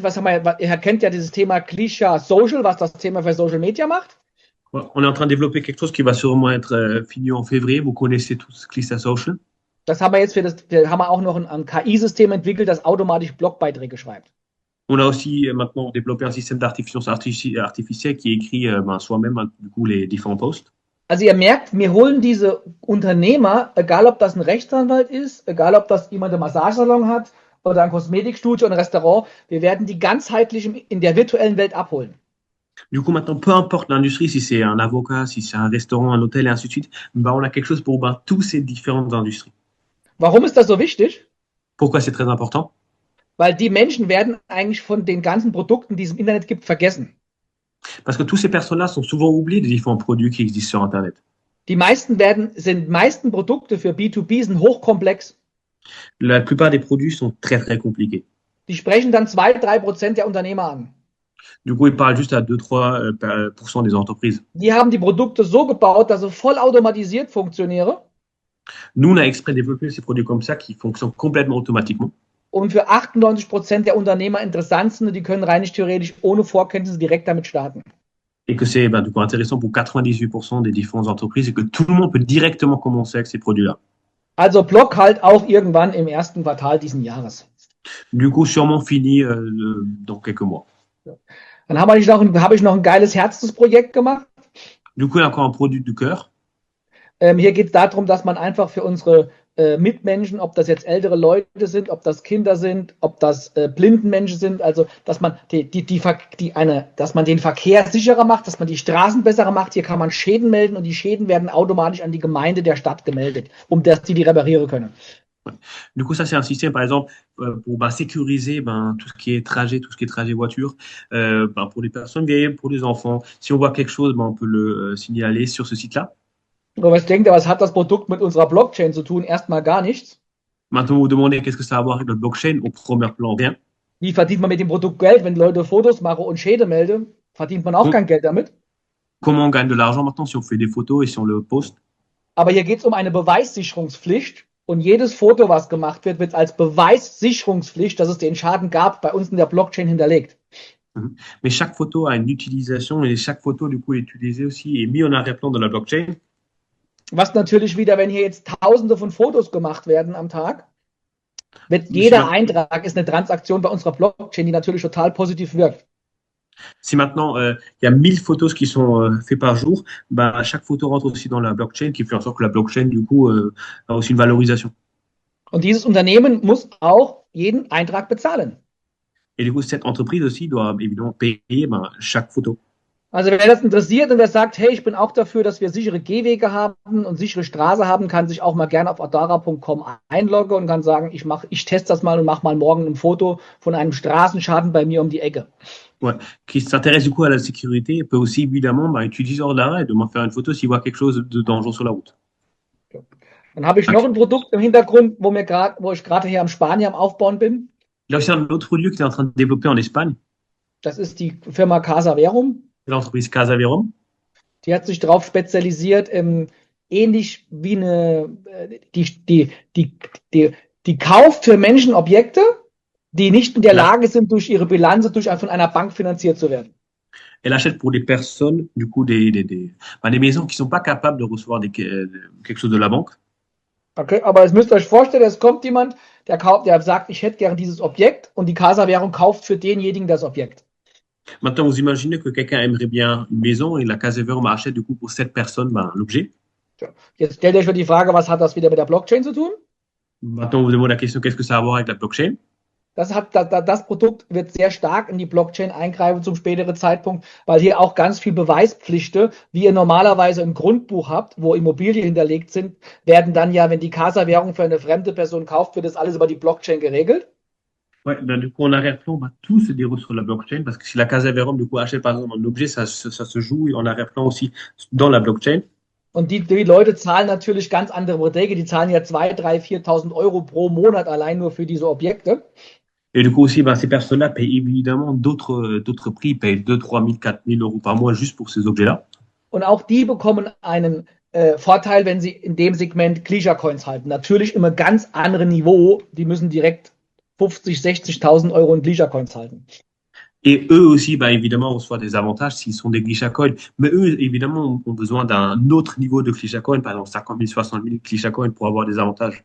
S4: Ihr kennt ja dieses Thema Glisha Social, was das Thema für Social Media macht.
S3: On est en train de développer quelque chose qui va sûrement être fini en février. Vous connaissez tous Glisha Social.
S4: Das haben wir jetzt haben wir auch noch ein KI-System entwickelt, das automatisch Blogbeiträge schreibt.
S3: On a aussi maintenant développé un système d'intelligence artificielle qui écrit soi-même du coup les différents posts.
S4: Also ihr merkt, wir holen diese Unternehmer, egal ob das ein Rechtsanwalt ist, egal ob das jemand einen Massagesalon hat oder ein Kosmetikstudio, ein Restaurant, wir werden die ganzheitlich in der virtuellen Welt abholen.
S3: Du coup, maintenant, peu importe l'industrie, si c'est un avocat, si c'est un restaurant, un hôtel et ainsi de suite, on a quelque chose pour tous ces différentes industries.
S4: Warum ist das so wichtig?
S3: Pourquoi c'est très important?
S4: Weil die Menschen werden eigentlich von den ganzen Produkten, die es im Internet gibt, vergessen.
S3: Parce que tous ces personnes-là sont souvent oubliées des différents produits qui existent sur Internet.
S4: Die meisten Produkte für B2B sind hochkomplex.
S3: La plupart des produits sont très, très compliqués.
S4: Die sprechen dann 2-3% der Unternehmer an.
S3: Du coup, ils parlent juste à 2-3% des entreprises.
S4: Die haben die Produkte so gebaut, dass sie vollautomatisiert funktionieren.
S3: Nous, on a exprès développé ces produits comme ça qui fonctionnent complètement automatiquement.
S4: Und für 98% der Unternehmer interessant sind, die können rein theoretisch ohne Vorkenntnisse direkt damit starten.
S3: Et que c'est du coup intéressant pour 98% des différentes entreprises et que tout le monde peut directement commencer avec ces produits-là.
S4: Also Block halt auch irgendwann im ersten Quartal diesen Jahres.
S3: Du coup, sûrement fini dans quelques mois.
S4: Dann habe ich noch ein geiles Herzensprojekt gemacht.
S3: Du coup, il y a encore un produit du cœur.
S4: Hier geht es darum, dass man einfach für unsere Mitmenschen, ob das jetzt ältere Leute sind, ob das Kinder sind, ob das blinden Menschen sind, also dass man dass man den Verkehr sicherer macht, dass man die Straßen besser macht. Hier kann man Schäden melden und die Schäden werden automatisch an die Gemeinde der Stadt gemeldet, dass die reparieren können.
S3: Du coup, ça, c'est un système, par exemple, pour sécuriser tout ce qui est trajet voiture, pour les personnes vieilles, pour les enfants. Si on voit quelque chose, on peut le signaler sur ce site-là.
S4: Aber was denkt ihr, was hat das Produkt mit unserer Blockchain zu tun? Erstmal gar nichts.
S3: Maintenant, vous vous demandez qu'est-ce que ça a à voir avec le blockchain au premier plan. Bien.
S4: Wie verdient man mit dem Produkt Geld, wenn Leute Fotos machen und Schäden melden? Verdient man auch kein Geld damit.
S3: Comment on gagne de l'argent maintenant si on fait des photos et si on le poste?
S4: Aber hier geht es um eine Beweissicherungspflicht. Und jedes Foto, was gemacht wird, wird als Beweissicherungspflicht, dass es den Schaden gab, bei uns in der Blockchain hinterlegt.
S3: Mais chaque photo a une utilisation et chaque photo, du coup, est utilisée aussi et mis en arrière-plan dans la blockchain.
S4: Was natürlich wieder, wenn hier jetzt Tausende von Fotos gemacht werden am Tag, wird jeder Eintrag ist eine Transaktion bei unserer Blockchain, die natürlich total positiv wirkt.
S3: Si maintenant il y a 1000 photos qui sont faites par jour, chaque photo rentre aussi dans la blockchain, qui fait en sorte que la blockchain, du coup, a aussi une valorisation.
S4: Und dieses Unternehmen muss auch jeden Eintrag bezahlen.
S3: Et du coup, cette entreprise aussi doit évidemment payer chaque photo.
S4: Also wer das interessiert und wer sagt, hey, ich bin auch dafür, dass wir sichere Gehwege haben und sichere Straße haben, kann sich auch mal gerne auf adara.com einloggen und kann sagen, ich teste das mal und mache mal morgen ein Foto von einem Straßenschaden bei mir um die Ecke.
S3: Ouais. Qui s'intéresse du coup à la sécurité peut aussi évidemment utiliser Ordara et de m'en faire une photo s'il voit quelque chose de dangereux sur la route.
S4: Dann habe ich noch ein Produkt im Hintergrund, wo ich gerade hier am Spanien am Aufbauen bin.
S3: Il y a aussi un autre produit qui est en train de développer en Espagne.
S4: Das ist die Firma Casa Verum.
S3: L'entreprise Casa Verum.
S4: Die hat sich darauf spezialisiert, ähnlich wie die kauft für Menschen Objekte, die nicht in der Lage sind, durch ihre Bilanz von einer Bank finanziert zu werden.
S3: Elle achète pour des personnes, du coup, des maisons qui sont pas capables de recevoir quelque chose de la banque.
S4: Okay, aber jetzt müsst ihr euch vorstellen, es kommt jemand, der sagt, ich hätte gerne dieses Objekt und die Casa Verum kauft für denjenigen das Objekt.
S3: Maintenant, vous imaginez que quelqu'un aimerait bien une maison et la Casa Verum achète du coup pour cette personne l'objet.
S4: Jetzt stellt euch die Frage, was hat das wieder mit der Blockchain zu tun?
S3: Maintenant, vous demandez la question, qu'est-ce que ça a à voir avec la blockchain?
S4: Das Produkt wird sehr stark in die Blockchain eingreifen zum späteren Zeitpunkt, weil hier auch ganz viel Beweispflichten, wie ihr normalerweise im Grundbuch habt, wo Immobilien hinterlegt sind, werden dann ja, wenn die Casa-Währung für eine fremde Person kauft, wird das alles über die Blockchain geregelt.
S3: Ouais, du coup, en arrière-plan, tout se déroule sur la blockchain parce que si la Casa Verum, du coup, achète par exemple un objet, ça se joue en arrière-plan aussi dans la blockchain.
S4: Und die Leute zahlen natürlich ganz andere Beträge. Die zahlen ja 2.000, 3.000, 4.000 Euro pro Monat allein nur für diese Objekte.
S3: Et du coup aussi, ces personnes-là payent évidemment d'autres prix, ils payent 2 000, 3 000, 4 000 Euro par mois juste pour ces objets-là.
S4: Und auch die bekommen einen Vorteil, wenn sie in dem Segment Glisha Coins halten. Natürlich immer ganz andere Niveau. Die müssen direkt 50.000, 60.000 Euro in Glisha Coins halten.
S3: Et eux aussi, évidemment, reçoivent des avantages s'ils sont des Glisha Coins. Mais eux, évidemment, ont besoin d'un autre niveau de Glisha Coin, par exemple 50 000, 60 000 Glisha Coins pour avoir des avantages.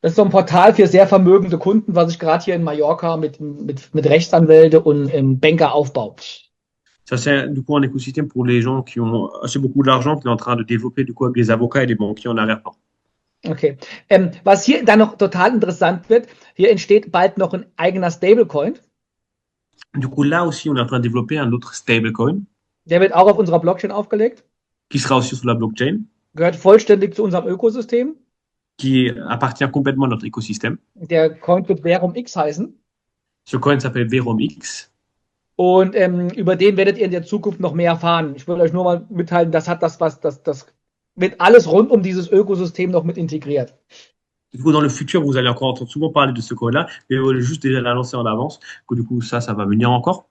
S4: Das ist so ein Portal für sehr vermögende Kunden, was ich gerade hier in Mallorca mit Rechtsanwälte und Banker aufbaue.
S3: Ça, c'est du coup un écosystème pour les gens qui ont assez beaucoup d'argent, qui est en train de développer du coup avec des avocats et des banquiers en arrière-plan.
S4: Okay. Was hier dann noch total interessant wird, hier entsteht bald noch ein eigener Stablecoin.
S3: Du coup, là aussi, on est en train de développer un autre stablecoin.
S4: Der wird auch auf unserer Blockchain aufgelegt.
S3: Qui sera aussi sur la blockchain.
S4: Gehört vollständig zu unserem Ökosystem.
S3: Qui appartient complètement à notre écosystème.
S4: Der Coin wird Verum X heißen.
S3: Ce coin s'appelle Verum X.
S4: Und über den werdet ihr in der Zukunft noch mehr erfahren. Ich will euch nur mal mitteilen, das wird alles rund um dieses Ökosystem noch mit integriert.
S3: Du coup, dans le futur, vous allez encore entendre souvent parler de ce coin-là, mais on va juste déjà l'annoncer en avance, que du coup, ça va venir encore.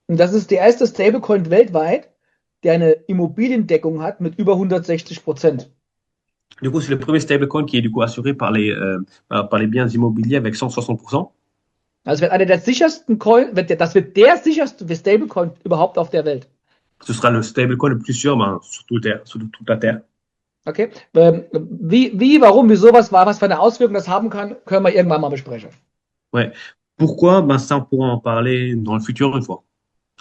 S4: Und das ist der erste Stablecoin weltweit, der eine Immobiliendeckung hat mit über 160%.
S3: Du coup, c'est le premier stablecoin qui est du coup assuré par les biens immobiliers avec 160%.
S4: Also wird einer der sichersten Coin, das wird der sicherste Stablecoin überhaupt auf der Welt.
S3: Ce sera le stablecoin le plus sûr sur toute la Terre.
S4: Okay. Warum, wieso, was für eine Auswirkung das haben kann, können wir irgendwann mal besprechen.
S3: Ouais. Pourquoi? Ça, on pourra en parler dans le futur une fois.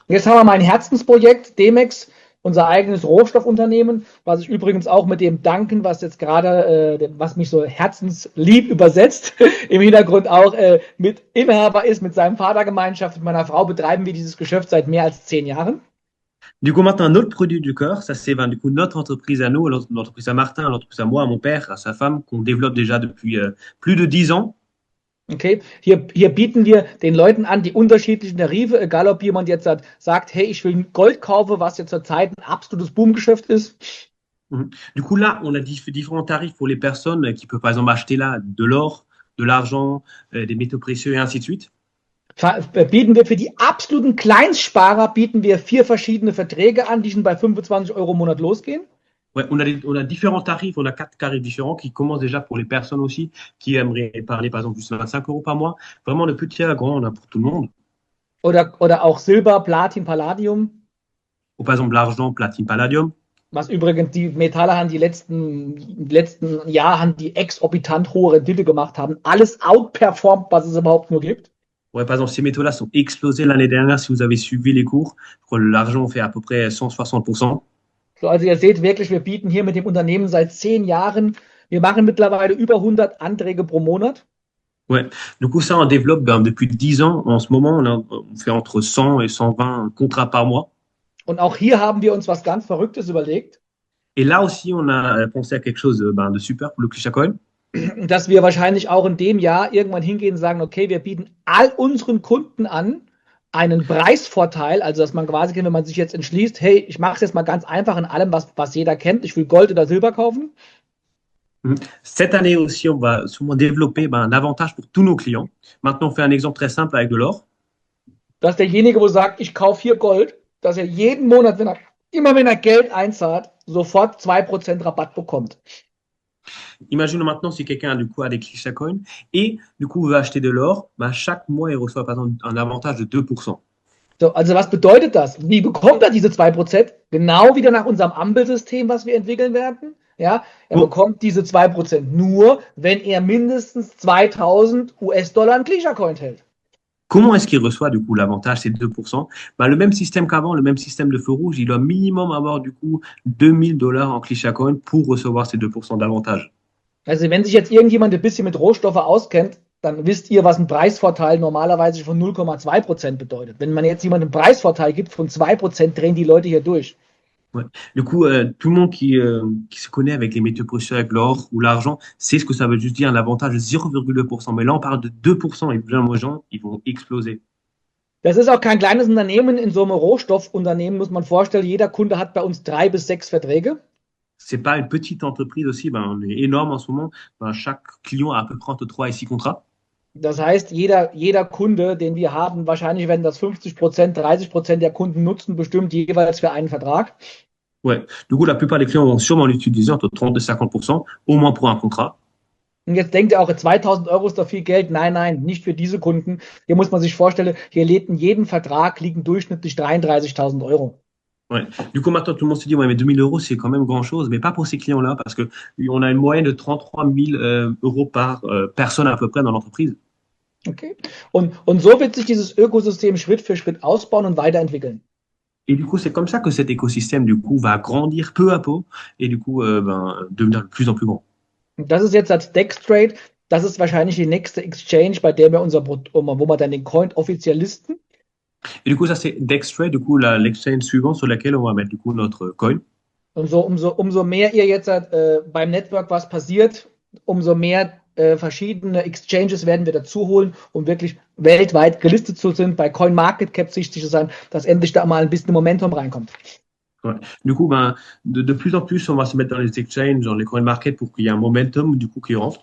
S4: Jetzt haben wir mein Herzensprojekt, Demex, unser eigenes Rohstoffunternehmen, was ich übrigens auch mit dem Duncan, was jetzt gerade, was mich so herzenslieb übersetzt, im Hintergrund auch mit Inhaber ist, mit seinem Vatergemeinschaft, mit meiner Frau betreiben wir dieses Geschäft seit mehr als 10 Jahren.
S3: Du coup, maintenant, un autre produit du corps, ça c'est ben, du coup notre entreprise à nous, l'entreprise à Martin, l'entreprise à moi, à mon père, à sa femme, qu'on développe déjà depuis plus de 10 ans.
S4: Okay, hier bieten wir den Leuten an die unterschiedlichen Tarife, egal ob jemand jetzt sagt, hey, ich will Gold kaufen, was jetzt zurzeit ein absolutes Boomgeschäft ist.
S3: Mhm. Du coup, là, on a différents tarifs pour les personnes qui peuvent par exemple acheter là de l'or, de l'argent, des métaux précieux et ainsi de suite.
S4: Bieten wir für die absoluten Kleinsparer bieten wir 4 verschiedene Verträge an, die schon bei 25 € im Monat losgehen.
S3: Ouais, on a différents tarifs, on a 4 tarifs différents qui commencent déjà pour les personnes aussi qui aimeraient parler par exemple juste 25 € par mois. Vraiment, de petit à grand, on a pour tout le monde.
S4: Oder auch Silber, Platin, Palladium.
S3: Ou par exemple l'argent, platine, palladium.
S4: Was übrigens die Metalle haben, die letzten Jahr haben die exorbitant hohe Rendite gemacht haben. Alles outperformt, was es überhaupt nur gibt.
S3: Ouais, par exemple, ces métaux-là sont explosés l'année dernière si vous avez suivi les cours. Je crois que l'argent fait à peu près 160%.
S4: So, also ihr seht wirklich, wir bieten hier mit dem Unternehmen seit 10 Jahren. Wir machen mittlerweile über 100 Anträge pro Monat.
S3: Ouais. Du coup, ça, on développe depuis 10 ans. En ce moment, on fait entre 100 et 120 contrats par mois.
S4: Und auch hier haben wir uns was ganz Verrücktes überlegt,
S3: Et là aussi, on a pensé à quelque chose de super pour le Klichakoin.
S4: dass wir wahrscheinlich auch in dem Jahr irgendwann hingehen und sagen, okay, wir bieten all unseren Kunden an einen Preisvorteil, also dass man quasi, wenn man sich jetzt entschließt, hey, ich mache es jetzt mal ganz einfach in allem, was jeder kennt, ich will Gold oder Silber kaufen.
S3: Cette année aussi, on va sûrement développer un avantage pour tous nos clients. Maintenant, on fait un exemple très simple avec de l'or.
S4: Dass derjenige, wo sagt, ich kaufe hier Gold, dass er jeden Monat, immer wenn er Geld einzahlt, sofort 2% Rabatt bekommt.
S3: Imaginons maintenant si quelqu'un du coup a des Klichakoin et du coup veut acheter de l'or, chaque mois il reçoit par exemple un avantage de 2%.
S4: So, also was bedeutet das? Wie bekommt er diese 2%? Genau wieder nach unserem Ampelsystem, was wir entwickeln werden. Ja, er bekommt diese 2% nur, wenn er mindestens 2000 US-Dollar in Klichakoin hält.
S3: Comment est-ce qu'il reçoit du coup l'avantage, c'est 2%? Le même système qu'avant, le même système de feu rouge, il doit minimum avoir du coup 2000 $ en Klichakoin pour recevoir ces 2% d'avantage.
S4: Also wenn sich jetzt irgendjemand ein bisschen mit Rohstoffe auskennt, dann wisst ihr, was ein Preisvorteil normalerweise von 0,2% bedeutet. Wenn man jetzt jemandem einen Preisvorteil gibt von 2%, drehen die Leute hier durch.
S3: Ouais. Du coup, tout le monde qui se connaît avec les métaux précieux, avec l'or ou l'argent, sait ce que ça veut juste dire un avantage de 0,2%. Mais là, on parle de 2% et bien, les gens, ils vont exploser.
S4: Das ist auch kein kleines Unternehmen. In so einem Rohstoffunternehmen muss man vorstellen, jeder Kunde hat bei uns 3 bis 6 Verträge.
S3: C'est pas une petite entreprise aussi, on est énorme en ce moment. Chaque client a à peu près entre 3 et 6 contrats.
S4: Das heißt, jeder Kunde, den wir haben, wahrscheinlich werden das 50%, 30% der Kunden nutzen, bestimmt jeweils für einen Vertrag.
S3: Ouais. Du coup, la plupart des clients vont sûrement l'utiliser entre 30 et 50%, au moins pour un contrat.
S4: Und jetzt denkt ihr auch, 2000 € ist doch viel Geld. Nein, nicht für diese Kunden. Hier muss man sich vorstellen, hier in jedem Vertrag liegen durchschnittlich 33.000 €.
S3: Ouais. Du coup, maintenant, tout le monde se dit, ouais, mais 2000 €, c'est quand même grand-chose, mais pas pour ces clients-là, parce que on a une moyenne de 33 000 € par personne à peu près dans l'entreprise.
S4: Okay. Und so wird sich dieses Ökosystem Schritt für Schritt ausbauen und weiterentwickeln.
S3: Et du coup, c'est comme ça que cet écosystème, du coup, va grandir peu à peu et du coup, devenir de plus en plus grand.
S4: Und das ist jetzt als Dextrade, das ist wahrscheinlich die nächste Exchange, bei der wir wo wir dann den Coin offiziell listen.
S3: Et du coup, ça, c'est Dextrade, du coup, l'exchange suivante sur laquelle on va mettre, du coup, notre coin.
S4: Und so, umso mehr ihr jetzt beim Network was passiert, umso mehr verschiedene Exchanges werden wir dazu holen, um wirklich weltweit gelistet zu sein, bei CoinMarketCap sichtig zu sein, dass endlich da mal ein bisschen Momentum reinkommt.
S3: Ouais. Du coup, de plus en plus, on va se mettre dans les exchanges, dans les coin market pour qu'il y ait un momentum, du coup, qui rentre.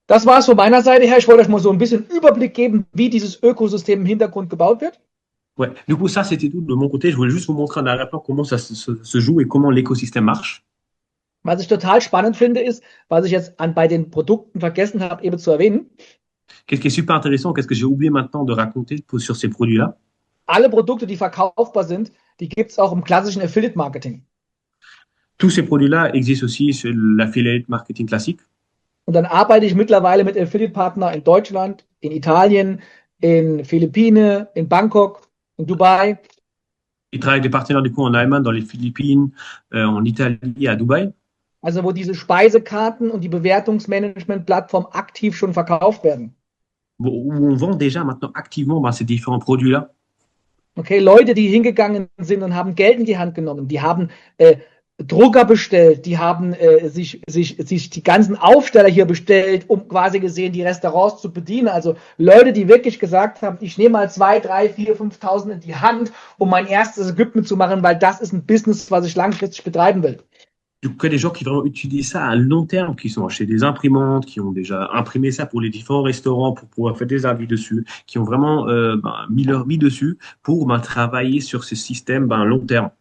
S4: Das war es von meiner Seite her. Ich wollte euch mal so ein bisschen Überblick geben, wie dieses Ökosystem im Hintergrund gebaut wird.
S3: Ouais. Du coup, ça, c'était tout de mon côté. Je voulais juste vous montrer en arrière-plan comment ça se joue et comment l'écosystème marche.
S4: Was ich total spannend finde, ist, was ich jetzt bei den Produkten vergessen habe, eben zu erwähnen.
S3: Qu'est-ce qui est super intéressant, qu'est-ce que j'ai oublié maintenant de raconter sur ces produits-là?
S4: Alle Produkte, die verkaufbar sind, die gibt es auch im klassischen Affiliate-Marketing.
S3: Tous ces produits-là existent aussi sur l'affiliate marketing classique.
S4: Und dann arbeite ich mittlerweile mit Affiliate-Partnern in Deutschland, in Italien, in Philippinen, in Bangkok, in Dubai.
S3: Ich travaille avec des partenaires du coup en Allemagne, dans les Philippines, en Italie, à Dubaï.
S4: Also wo diese Speisekarten und die Bewertungsmanagement-Plattform aktiv schon verkauft werden.
S3: Où on vend déjà maintenant activement ces différents produits-là.
S4: Okay, Leute, die hingegangen sind und haben Geld in die Hand genommen, die haben Drucker bestellt, die haben sich die ganzen Aufsteller hier bestellt, um quasi gesehen die Restaurants zu bedienen. Also Leute, die wirklich gesagt haben, ich nehme mal 2, 3, 4, 5.000 in die Hand, um mein erstes Equipment zu machen, weil das ist ein Business, was ich langfristig betreiben will.
S3: Du connais des gens qui vraiment utilisent ça à long terme, qui sont achetés des imprimantes, qui ont déjà imprimé ça pour les différents restaurants, pour pouvoir faire des avis dessus, qui ont vraiment mis leur vie dessus pour travailler sur ce système long terme.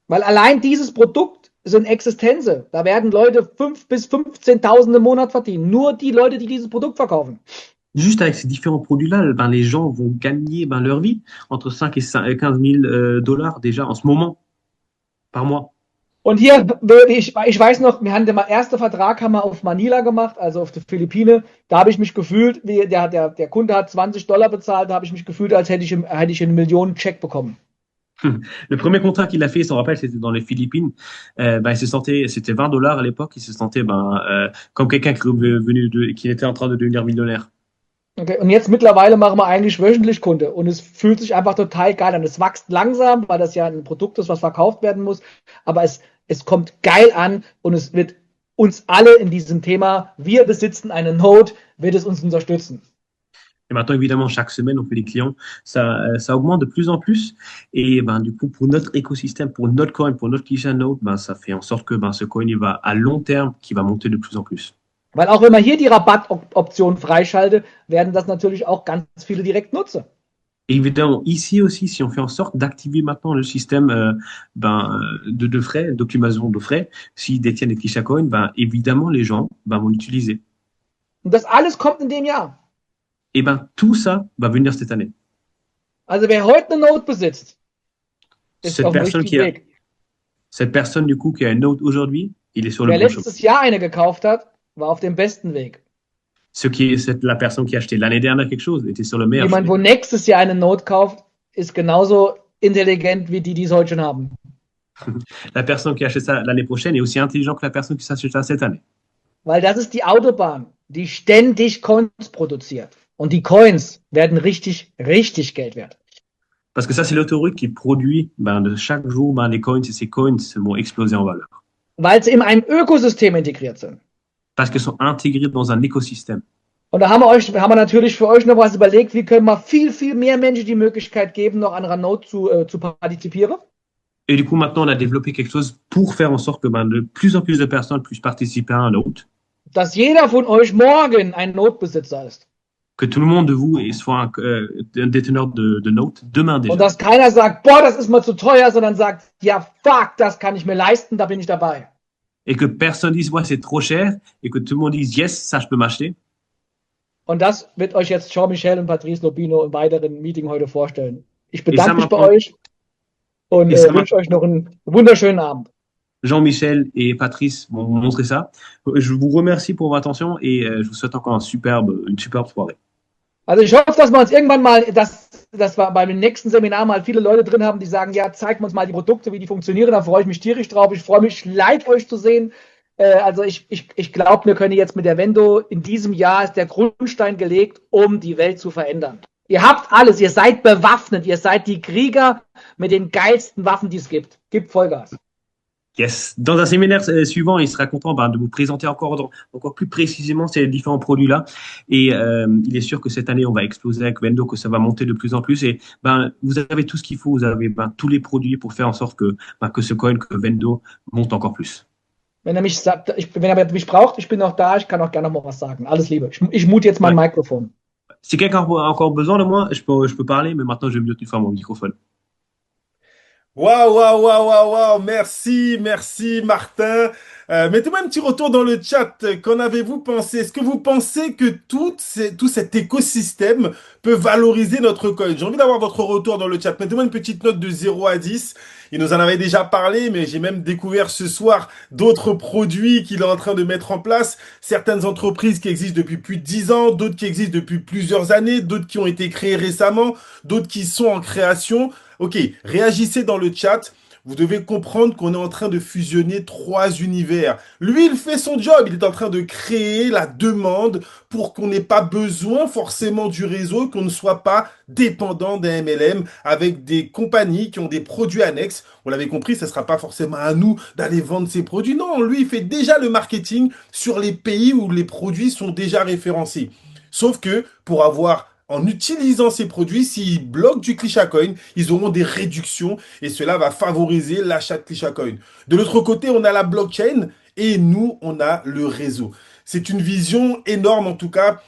S4: Weil allein dieses Produkt sind Existenzen. Da werden Leute 5.000 bis 15.000 im Monat verdienen. Nur die Leute, die dieses Produkt verkaufen.
S3: Juste avec ces différents produits-là, les gens vont gagner leur vie entre 5 et 15 000 dollars déjà en ce moment, par mois.
S4: Und hier, ich weiß noch, wir haben den ersten Vertrag haben wir auf Manila gemacht, also auf der Philippine. Da habe ich mich gefühlt, wie der Kunde hat $20 bezahlt, da habe ich mich gefühlt, als hätte ich einen Millionen-Check bekommen.
S3: Le premier contrat qu'il a fait, je me rappelle, c'était dans les Philippines. Il se sentait, c'était $20 à l'époque, il se sentait comme quelqu'un qui était en train de devenir millionnaire.
S4: Okay, und jetzt mittlerweile machen wir eigentlich wöchentlich Kunde und es fühlt sich einfach total geil an. Es wächst langsam, weil das ja ein Produkt ist, was verkauft werden muss, aber es kommt geil an und es wird uns alle in diesem Thema, wir besitzen eine Node, wird es uns unterstützen.
S3: Et maintenant, évidemment, chaque semaine, on fait des clients. Ça augmente de plus en plus. Et du coup, pour notre écosystème, pour notre coin, pour notre Kisha Node, ça fait en sorte que ce coin il va à long terme, qui va monter de plus en plus.
S4: Weil auch wenn man hier die Rabattoption freischalte, werden das natürlich auch ganz viele direkt nutzen.
S3: Évidemment, ici aussi, si on fait en sorte d'activer maintenant le système de frais, d'optimisation de frais, s'ils détiennent des Kisha Coin, évidemment, les gens vont l'utiliser.
S4: Und das alles kommt in dem Jahr.
S3: Et tout ça va venir cette année.
S4: Also wer heute eine Node besitzt, ist auf dem richtigen Weg.
S3: Cette personne, du coup, qui a une Node aujourd'hui, il est sur le
S4: bon
S3: chemin. Wer
S4: letztes Jahr eine gekauft hat, war auf dem besten Weg.
S3: La personne qui a acheté l'année dernière quelque chose était sur le meilleur.
S4: Jemand, wo nächstes Jahr eine Node kauft, ist genauso intelligent wie die es heute schon haben.
S3: La personne qui achète ça l'année prochaine est aussi intelligent que la personne qui s'achète ça cette année.
S4: Weil das ist die Autobahn, die ständig Coins produziert. Und die Coins werden richtig, richtig Geld wert.
S3: Parce que ça, c'est l'autoroute qui produit de chaque jour les coins et ces coins vont exploser en valeur.
S4: Weil sie in einem Ökosystem integriert sind.
S3: Parce qu'ils sont intégrés dans un écosystème.
S4: Und da haben wir natürlich für euch noch was überlegt, wie können wir viel, viel mehr Menschen die Möglichkeit geben, noch an einer Node zu partizipieren.
S3: Et du coup, maintenant, on a développé quelque chose pour faire en sorte que de plus en plus de personnes puissent participer à un Node.
S4: Dass jeder von euch morgen ein Node-Besitzer ist.
S3: Que tout le monde de vous soit un déteneur de Node demain déjà.
S4: Und dass keiner sagt, boah, das ist mir zu teuer, sondern sagt, ja, fuck, das kann ich mir leisten, da bin ich dabei.
S3: Et que personne dise, ouais, c'est trop cher, et que tout le monde dise, yes, ça, je peux m'acheter.
S4: Und das wird euch jetzt Jean-Michel und Patrice Lobino im weiteren Meeting heute vorstellen. Ich bedanke mich bei euch und wünsche euch noch einen wunderschönen Abend.
S3: Jean-Michel et Patrice vont montrer ça. Je vous remercie pour votre attention et je vous souhaite encore une superbe soirée.
S4: Also ich hoffe, dass wir uns irgendwann mal, dass wir beim nächsten Seminar mal viele Leute drin haben, die sagen, ja, zeigt uns mal die Produkte, wie die funktionieren. Da freue ich mich tierisch drauf. Ich freue mich, live euch zu sehen. Also ich glaube, wir können jetzt mit der Vendo, in diesem Jahr ist der Grundstein gelegt, um die Welt zu verändern. Ihr habt alles, ihr seid bewaffnet, ihr seid die Krieger mit den geilsten Waffen, die es gibt. Gebt Vollgas.
S3: Yes. Dans un séminaire suivant, il sera content de vous présenter encore plus précisément ces différents produits-là. Et il est sûr que cette année, on va exploser avec Vendo, que ça va monter de plus en plus. Et vous avez tout ce qu'il faut, vous avez tous les produits pour faire en sorte que ce coin, que Vendo, monte encore plus.
S4: Wenn er mich braucht, ich bin noch da, ich kann auch gerne noch mal was sagen. Alles Liebe. Ich mute jetzt mein Mikrofon.
S3: Si quelqu'un a encore besoin de moi, je peux parler, mais maintenant je mute une fois mon microphone.
S1: Waouh, merci Martin. Mettez-moi un petit retour dans le chat. Qu'en avez-vous pensé? Est-ce que vous pensez que tout cet écosystème peut valoriser notre coin? J'ai envie d'avoir votre retour dans le chat. Mettez-moi une petite note de 0 à 10. Il nous en avait déjà parlé, mais j'ai même découvert ce soir d'autres produits qu'il est en train de mettre en place. Certaines entreprises qui existent depuis plus de 10 ans, d'autres qui existent depuis plusieurs années, d'autres qui ont été créées récemment, d'autres qui sont en création. Ok, réagissez dans le chat. Vous devez comprendre qu'on est en train de fusionner trois univers. Lui, il fait son job. Il est en train de créer la demande pour qu'on n'ait pas besoin forcément du réseau, qu'on ne soit pas dépendant d'un MLM avec des compagnies qui ont des produits annexes. Vous l'avez compris, ce ne sera pas forcément à nous d'aller vendre ces produits. Non, lui, il fait déjà le marketing sur les pays où les produits sont déjà référencés. Sauf que pour avoir en utilisant ces produits, s'ils bloquent du ClishaCoin, ils auront des réductions et cela va favoriser l'achat de ClishaCoin. De l'autre côté, on a la blockchain et nous, on a le réseau. C'est une vision énorme en tout cas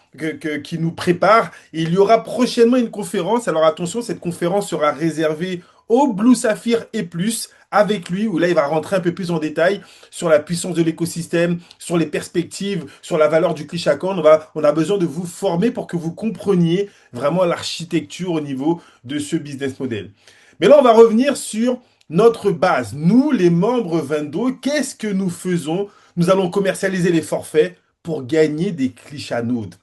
S1: qui nous prépare. Et il y aura prochainement une conférence. Alors attention, cette conférence sera réservée au Blue Sapphire et plus avec lui, où là, il va rentrer un peu plus en détail sur la puissance de l'écosystème, sur les perspectives, sur la valeur du ClishaCoin. On a besoin de vous former pour que vous compreniez vraiment l'architecture au niveau de ce business model. Mais là, on va revenir sur notre base. Nous, les membres Vendo, qu'est-ce que nous faisons? Nous allons commercialiser les forfaits pour gagner des ClishaNodes.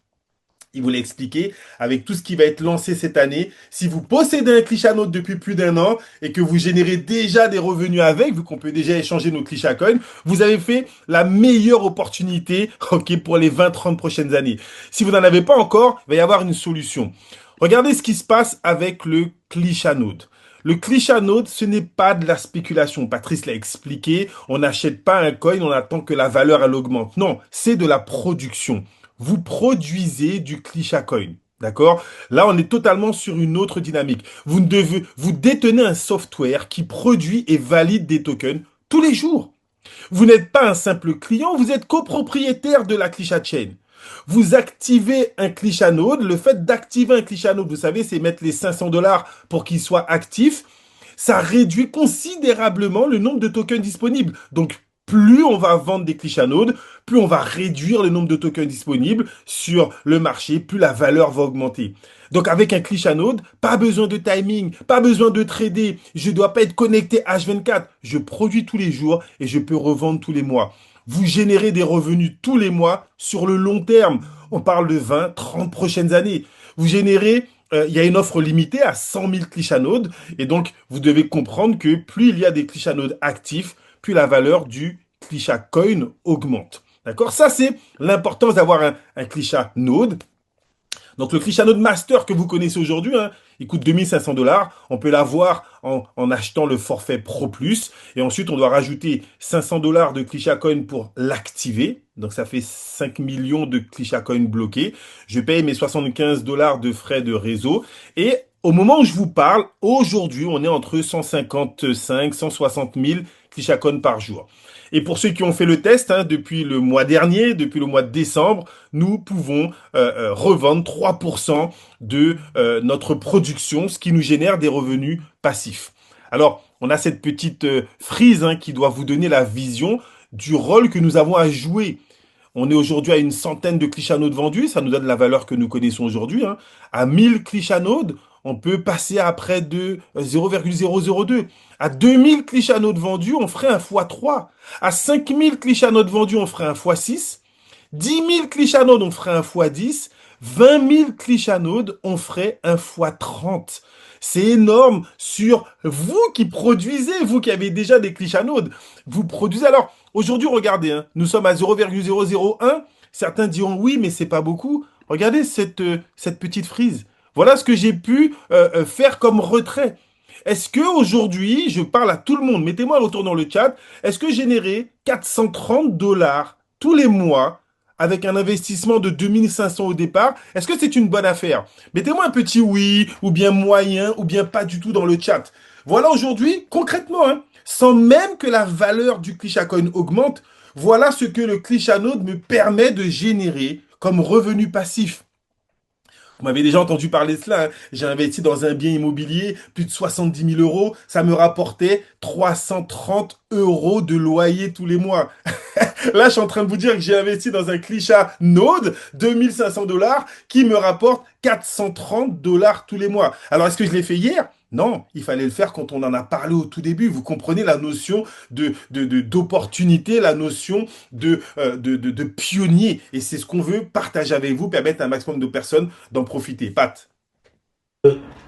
S1: Il vous l'a expliqué, avec tout ce qui va être lancé cette année. Si vous possédez un ClishaNode depuis plus d'un an et que vous générez déjà des revenus avec, vu qu'on peut déjà échanger nos ClishaCoins, vous avez fait la meilleure opportunité pour les 20-30 prochaines années. Si vous n'en avez pas encore, il va y avoir une solution. Regardez ce qui se passe avec le ClishaNode. Le ClishaNode, ce n'est pas de la spéculation. Patrice l'a expliqué, on n'achète pas un coin, on attend que la valeur elle augmente. Non, c'est de la production. Vous produisez du ClishaCoin. D'accord? Là, on est totalement sur une autre dynamique. Vous détenez un software qui produit et valide des tokens tous les jours. Vous n'êtes pas un simple client, vous êtes copropriétaire de la ClishaChain. Vous activez un ClishaNode. Le fait d'activer un ClishaNode, vous savez, c'est mettre les 500 $ pour qu'il soit actif. Ça réduit considérablement le nombre de tokens disponibles. Donc, plus on va vendre des ClishaNodes, plus on va réduire le nombre de tokens disponibles sur le marché, plus la valeur va augmenter. Donc avec un ClishaNode, pas besoin de timing, pas besoin de trader, je ne dois pas être connecté H24. Je produis tous les jours et je peux revendre tous les mois. Vous générez des revenus tous les mois sur le long terme. On parle de 20, 30 prochaines années. Vous générez il y a une offre limitée à 100 000 ClishaNodes et donc vous devez comprendre que plus il y a des ClishaNodes actifs, plus la valeur du ClishaCoin augmente. D'accord? Ça, c'est l'importance d'avoir un ClishaNode. Donc, le ClishaNode Master que vous connaissez aujourd'hui, hein, il coûte 2500 $. On peut l'avoir en achetant le forfait Pro Plus. Et ensuite, on doit rajouter 500 $ de ClishaCoin pour l'activer. Donc, ça fait 5 millions de ClishaCoin bloqués. Je paye mes 75 $ de frais de réseau. Et au moment où je vous parle, aujourd'hui, on est entre 155 160 000 ClishaCoin par jour. Et pour ceux qui ont fait le test, hein, depuis le mois dernier, depuis le mois de décembre, nous pouvons revendre 3% de notre production, ce qui nous génère des revenus passifs. Alors, on a cette petite frise hein, qui doit vous donner la vision du rôle que nous avons à jouer. On est aujourd'hui à une centaine de ClishaNodes vendus, ça nous donne la valeur que nous connaissons aujourd'hui. Hein. À 1000 ClishaNodes, on peut passer à près de 0,002. À 2000 ClishaNodes vendus, on ferait un x3. À 5000 ClishaNodes vendus, on ferait un x6. 10 000 ClishaNodes, on ferait un x10. 20 000 ClishaNodes, on ferait un x30. C'est énorme sur vous qui produisez, vous qui avez déjà des ClishaNodes. Vous produisez. Alors, aujourd'hui, regardez, hein, nous sommes à 0,001. Certains diront oui, mais c'est pas beaucoup. Regardez cette petite frise. Voilà ce que j'ai pu faire comme retrait. Est-ce que aujourd'hui, je parle à tout le monde, mettez-moi un retour dans le chat, est-ce que générer 430 $ tous les mois avec un investissement de 2500 au départ, est-ce que c'est une bonne affaire? Mettez-moi un petit oui, ou bien moyen, ou bien pas du tout dans le chat. Voilà aujourd'hui, concrètement, hein, sans même que la valeur du ClishaCoin augmente, voilà ce que le ClishaNode me permet de générer comme revenu passif. Vous m'avez déjà entendu parler de cela. Hein. J'ai investi dans un bien immobilier, plus de 70 000 €. Ça me rapportait 330 € de loyer tous les mois. Là, je suis en train de vous dire que j'ai investi dans un ClishaNode, 2500 $, qui me rapporte 430 $ tous les mois. Alors, est-ce que je l'ai fait hier? Non, il fallait le faire quand on en a parlé au tout début. Vous comprenez la notion d'opportunité, la notion de pionnier. Et c'est ce qu'on veut partager avec vous, permettre à un maximum de personnes d'en profiter. Pat.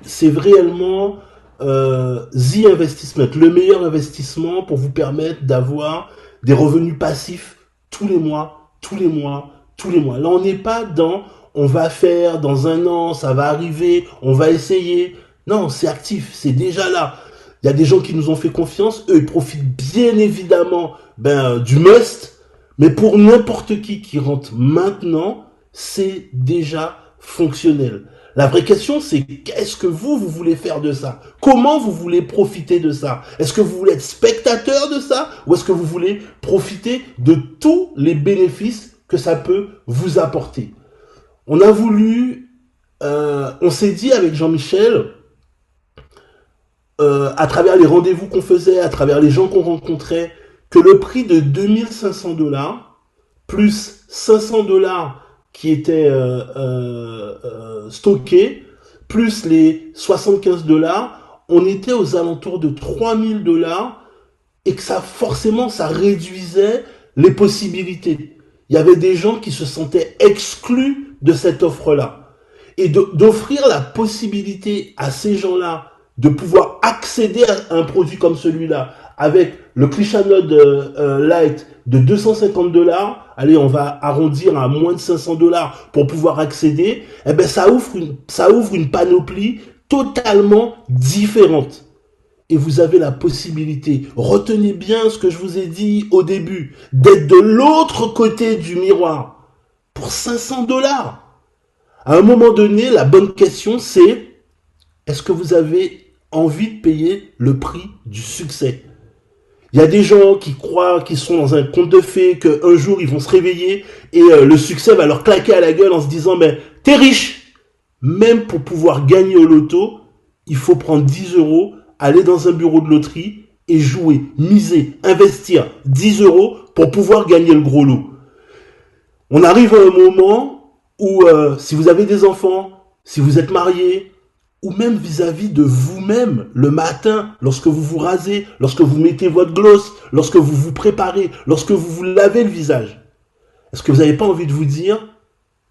S2: C'est réellement The Investment, le meilleur investissement pour vous permettre d'avoir des revenus passifs tous les mois, tous les mois, tous les mois. Là, on n'est pas dans on va faire dans un an, ça va arriver, on va essayer. Non, c'est actif, c'est déjà là. Il y a des gens qui nous ont fait confiance, eux, ils profitent bien évidemment du must, mais pour n'importe qui rentre maintenant, c'est déjà fonctionnel. La vraie question, c'est qu'est-ce que vous voulez faire de ça? Comment vous voulez profiter de ça? Est-ce que vous voulez être spectateur de ça? Ou est-ce que vous voulez profiter de tous les bénéfices que ça peut vous apporter? On a voulu, on s'est dit avec Jean-Michel, à travers les rendez-vous qu'on faisait, à travers les gens qu'on rencontrait, que le prix de $2500 plus $500 qui étaient stockés, plus les $75, on était aux alentours de $3000 et que ça, forcément, ça réduisait les possibilités. Il y avait des gens qui se sentaient exclus de cette offre-là. Et d'offrir la possibilité à ces gens-là de pouvoir accéder à un produit comme celui-là, avec le Clichanode Light de $250, allez, on va arrondir à moins de $500 pour pouvoir accéder, eh ben ça ouvre une panoplie totalement différente. Et vous avez la possibilité, retenez bien ce que je vous ai dit au début, d'être de l'autre côté du miroir pour $500. À un moment donné, la bonne question c'est, est-ce que vous avez envie de payer le prix du succès? Il y a des gens qui croient qu'ils sont dans un conte de fées, qu'un jour ils vont se réveiller et le succès va leur claquer à la gueule en se disant mais t'es riche. Même pour pouvoir gagner au loto, il faut prendre 10 euros, aller dans un bureau de loterie et jouer, miser, investir 10 euros pour pouvoir gagner le gros lot. On arrive à un moment où si vous avez des enfants, si vous êtes marié, ou même vis-à-vis de vous-même, le matin, lorsque vous vous rasez, lorsque vous mettez votre gloss, lorsque vous vous préparez, lorsque vous vous lavez le visage. Est-ce que vous n'avez pas envie de vous dire,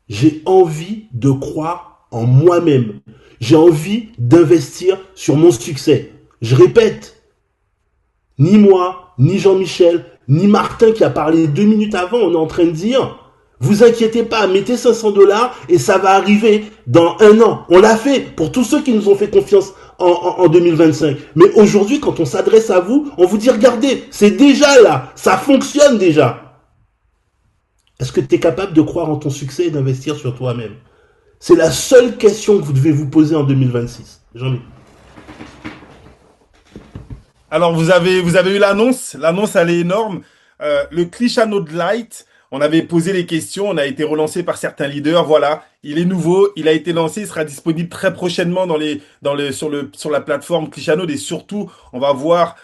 S2: j'ai envie de croire en moi-même. J'ai envie d'investir sur mon succès. Je répète, ni moi, ni Jean-Michel, ni Martin qui a parlé 2 minutes avant, on est en train de dire, vous inquiétez pas, mettez $500 et ça va arriver dans 1 an. On l'a fait pour tous ceux qui nous ont fait confiance en 2025. Mais aujourd'hui, quand on s'adresse à vous, on vous dit, regardez, c'est déjà là, ça fonctionne déjà. Est-ce que tu es capable de croire en ton succès et d'investir sur toi-même? C'est la seule question que vous devez vous poser en 2026. Jean-Mi.
S1: Alors, vous avez eu l'annonce. L'annonce, elle est énorme. Le Clichanode Light, on avait posé les questions, on a été relancé par certains leaders. Voilà, il est nouveau, il a été lancé, il sera disponible très prochainement sur la plateforme Clichanode et surtout, on va voir.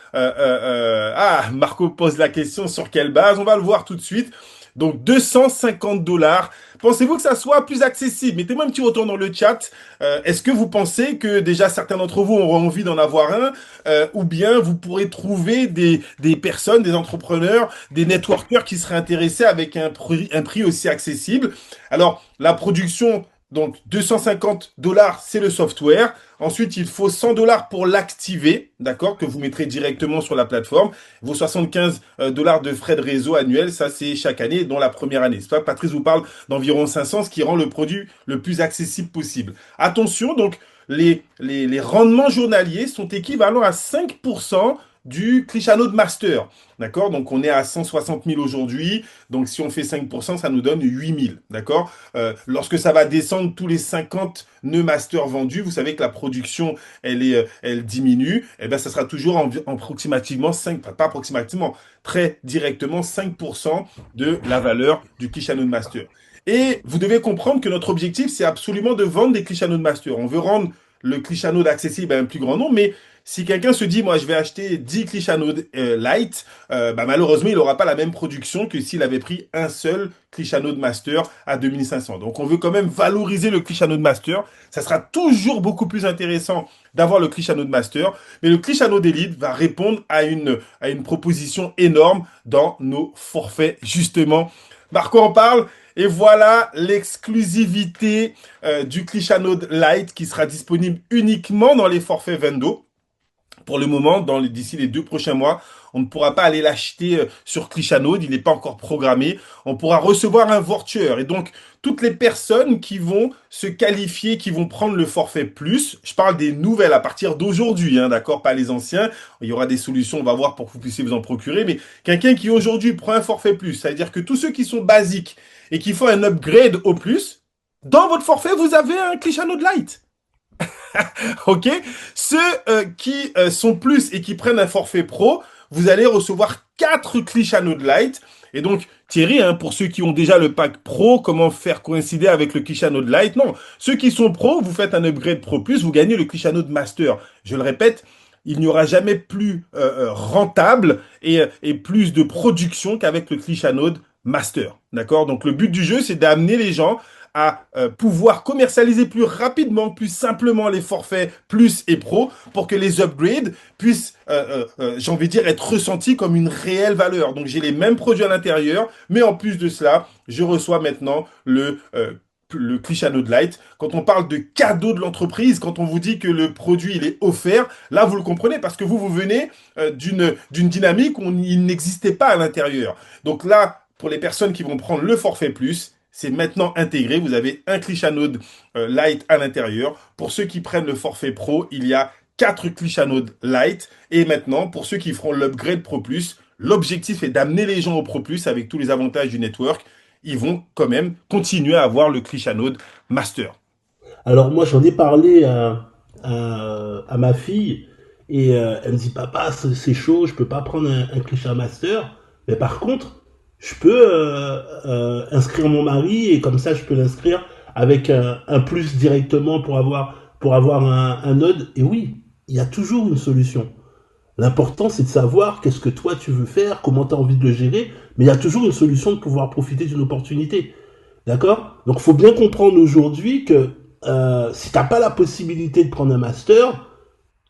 S1: Marco pose la question sur quelle base. On va le voir tout de suite. Donc $250. Pensez-vous que ça soit plus accessible? Mettez-moi un petit retour dans le chat. Est-ce que vous pensez que déjà certains d'entre vous auront envie d'en avoir un ou bien vous pourrez trouver des personnes, des entrepreneurs, des networkers qui seraient intéressés avec un prix aussi accessible? Alors, la production, donc $250, c'est le software. Ensuite, il faut $100 pour l'activer, d'accord, que vous mettrez directement sur la plateforme. Vos $75 de frais de réseau annuels, ça c'est chaque année, dont la première année. C'est pas, Patrice vous parle d'environ 500, ce qui rend le produit le plus accessible possible. Attention, donc les rendements journaliers sont équivalents à 5% du Clichanode Master. D'accord? Donc, on est à 160 000 aujourd'hui. Donc, si on fait 5%, ça nous donne 8 000. D'accord? Lorsque ça va descendre tous les 50 nœuds master vendus, vous savez que la production, elle diminue. Et ben, ça sera toujours approximativement pas approximativement, très directement 5% de la valeur du Clichanode Master. Et vous devez comprendre que notre objectif, c'est absolument de vendre des Clichanode Master. On veut rendre le Clichanode accessible à un plus grand nombre, mais si quelqu'un se dit, moi, je vais acheter 10 Clichanode Light, malheureusement, il n'aura pas la même production que s'il avait pris un seul Clichanode Master à 2500. Donc, on veut quand même valoriser le Clichanode Master. Ça sera toujours beaucoup plus intéressant d'avoir le Clichanode Master, mais le Clichanode Elite va répondre à une proposition énorme dans nos forfaits, justement. Marco en parle. Et voilà l'exclusivité du Clichanode Light qui sera disponible uniquement dans les forfaits Vendo. Pour le moment, d'ici les 2 prochains mois, on ne pourra pas aller l'acheter sur Clichanode, il n'est pas encore programmé. On pourra recevoir un voucher. Et donc, toutes les personnes qui vont se qualifier, qui vont prendre le forfait plus, je parle des nouvelles à partir d'aujourd'hui, hein, d'accord, pas les anciens. Il y aura des solutions, on va voir pour que vous puissiez vous en procurer. Mais quelqu'un qui aujourd'hui prend un forfait plus, ça veut dire que tous ceux qui sont basiques et qui font un upgrade au plus, dans votre forfait, vous avez un Clichanode Lite. Ok, ceux qui sont plus et qui prennent un forfait pro, vous allez recevoir 4 Clichanode Lite. Et donc, Thierry, hein, pour ceux qui ont déjà le pack pro, comment faire coïncider avec le Clichanode Lite? Non, ceux qui sont pro, vous faites un upgrade pro plus, vous gagnez le Clichanode Master. Je le répète, il n'y aura jamais plus rentable et plus de production qu'avec le Clichanode Master. D'accord? Donc, le but du jeu, c'est d'amener les gens à pouvoir commercialiser plus rapidement, plus simplement les forfaits plus et pro pour que les upgrades puissent, j'ai envie de dire, être ressentis comme une réelle valeur. Donc j'ai les mêmes produits à l'intérieur, mais en plus de cela, je reçois maintenant le Clichanode Lite. Quand on parle de cadeau de l'entreprise, quand on vous dit que le produit il est offert, là vous le comprenez parce que vous venez d'une dynamique où il n'existait pas à l'intérieur. Donc là, pour les personnes qui vont prendre le forfait plus, c'est maintenant intégré. Vous avez un Clichanode Lite à l'intérieur. Pour ceux qui prennent le forfait pro, il y a 4 Clichanode Lite. Et maintenant, pour ceux qui feront l'upgrade Pro Plus, l'objectif est d'amener les gens au Pro Plus avec tous les avantages du network. Ils vont quand même continuer à avoir le Clichanode Master.
S2: Alors moi j'en ai parlé à ma fille et elle me dit papa c'est chaud, je peux pas prendre un Clichanode Master, mais par contre je peux inscrire mon mari et comme ça je peux l'inscrire avec un plus directement pour avoir un node. Et oui, il y a toujours une solution. L'important c'est de savoir qu'est-ce que toi tu veux faire, comment tu as envie de le gérer, mais il y a toujours une solution de pouvoir profiter d'une opportunité. D'accord? Donc faut bien comprendre aujourd'hui que si t'as pas la possibilité de prendre un master,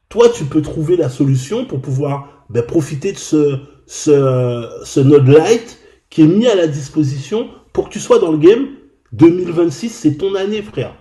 S2: toi tu peux trouver la solution pour pouvoir profiter de ce Node Lite qui est mis à la disposition pour que tu sois dans le game. 2026, c'est ton année, frère.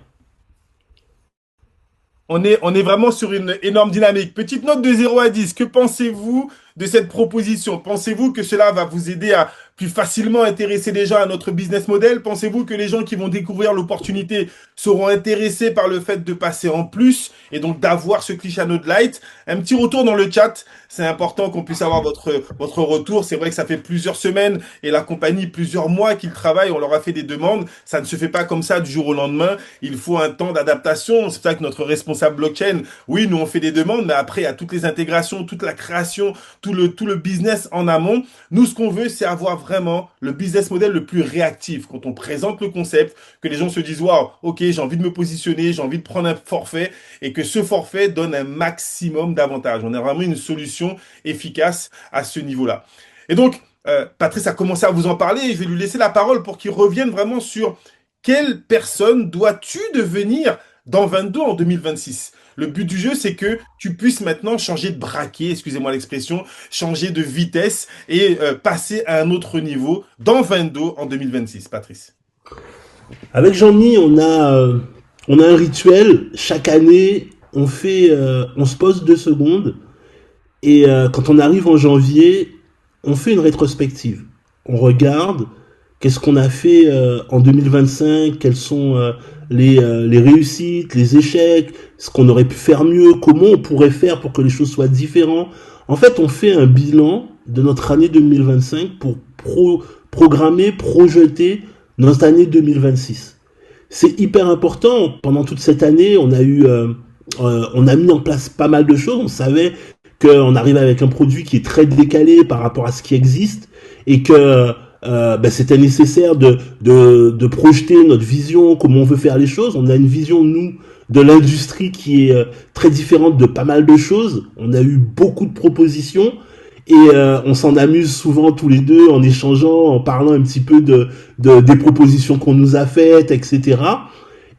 S1: On est vraiment sur une énorme dynamique. Petite note de 0 à 10. Que pensez-vous de cette proposition? Pensez-vous que cela va vous aider à plus facilement intéresser les gens à notre business model? Pensez-vous que les gens qui vont découvrir l'opportunité seront intéressés par le fait de passer en plus et donc d'avoir ce Clichanode Lite? Un petit retour dans le chat. C'est important qu'on puisse avoir votre retour. C'est vrai que ça fait plusieurs semaines et la compagnie, plusieurs mois qu'ils travaillent. On leur a fait des demandes. Ça ne se fait pas comme ça du jour au lendemain. Il faut un temps d'adaptation. C'est pour ça que notre responsable blockchain, oui, nous on fait des demandes, mais après, il y a toutes les intégrations, toute la création, tout le business en amont. Nous, ce qu'on veut, c'est avoir vraiment le business model le plus réactif. Quand on présente le concept, que les gens se disent, waouh, ok, j'ai envie de me positionner, j'ai envie de prendre un forfait et que ce forfait donne un maximum d'avantages. On a vraiment une solution efficace à ce niveau-là. Et donc, Patrice a commencé à vous en parler et je vais lui laisser la parole pour qu'il revienne vraiment sur quelle personne dois-tu devenir dans 22 en 2026. Le but du jeu, c'est que tu puisses maintenant changer de braquet, excusez-moi l'expression, changer de vitesse et passer à un autre niveau dans 22 en 2026. Patrice.
S2: Avec Jean-Mi, on a un rituel. Chaque année, on se pose 2 secondes et quand on arrive en janvier, on fait une rétrospective. On regarde qu'est-ce qu'on a fait en 2025, quelles sont les réussites, les échecs, ce qu'on aurait pu faire mieux, comment on pourrait faire pour que les choses soient différentes. En fait, on fait un bilan de notre année 2025 pour programmer, projeter notre année 2026. C'est hyper important. Pendant toute cette année, on a mis en place pas mal de choses. On savait qu'on arrivait avec un produit qui est très décalé par rapport à ce qui existe et que c'était nécessaire de projeter notre vision, comment on veut faire les choses. On a une vision, nous, de l'industrie qui est très différente de pas mal de choses. On a eu beaucoup de propositions et on s'en amuse souvent tous les deux en échangeant, en parlant un petit peu des propositions qu'on nous a faites, etc.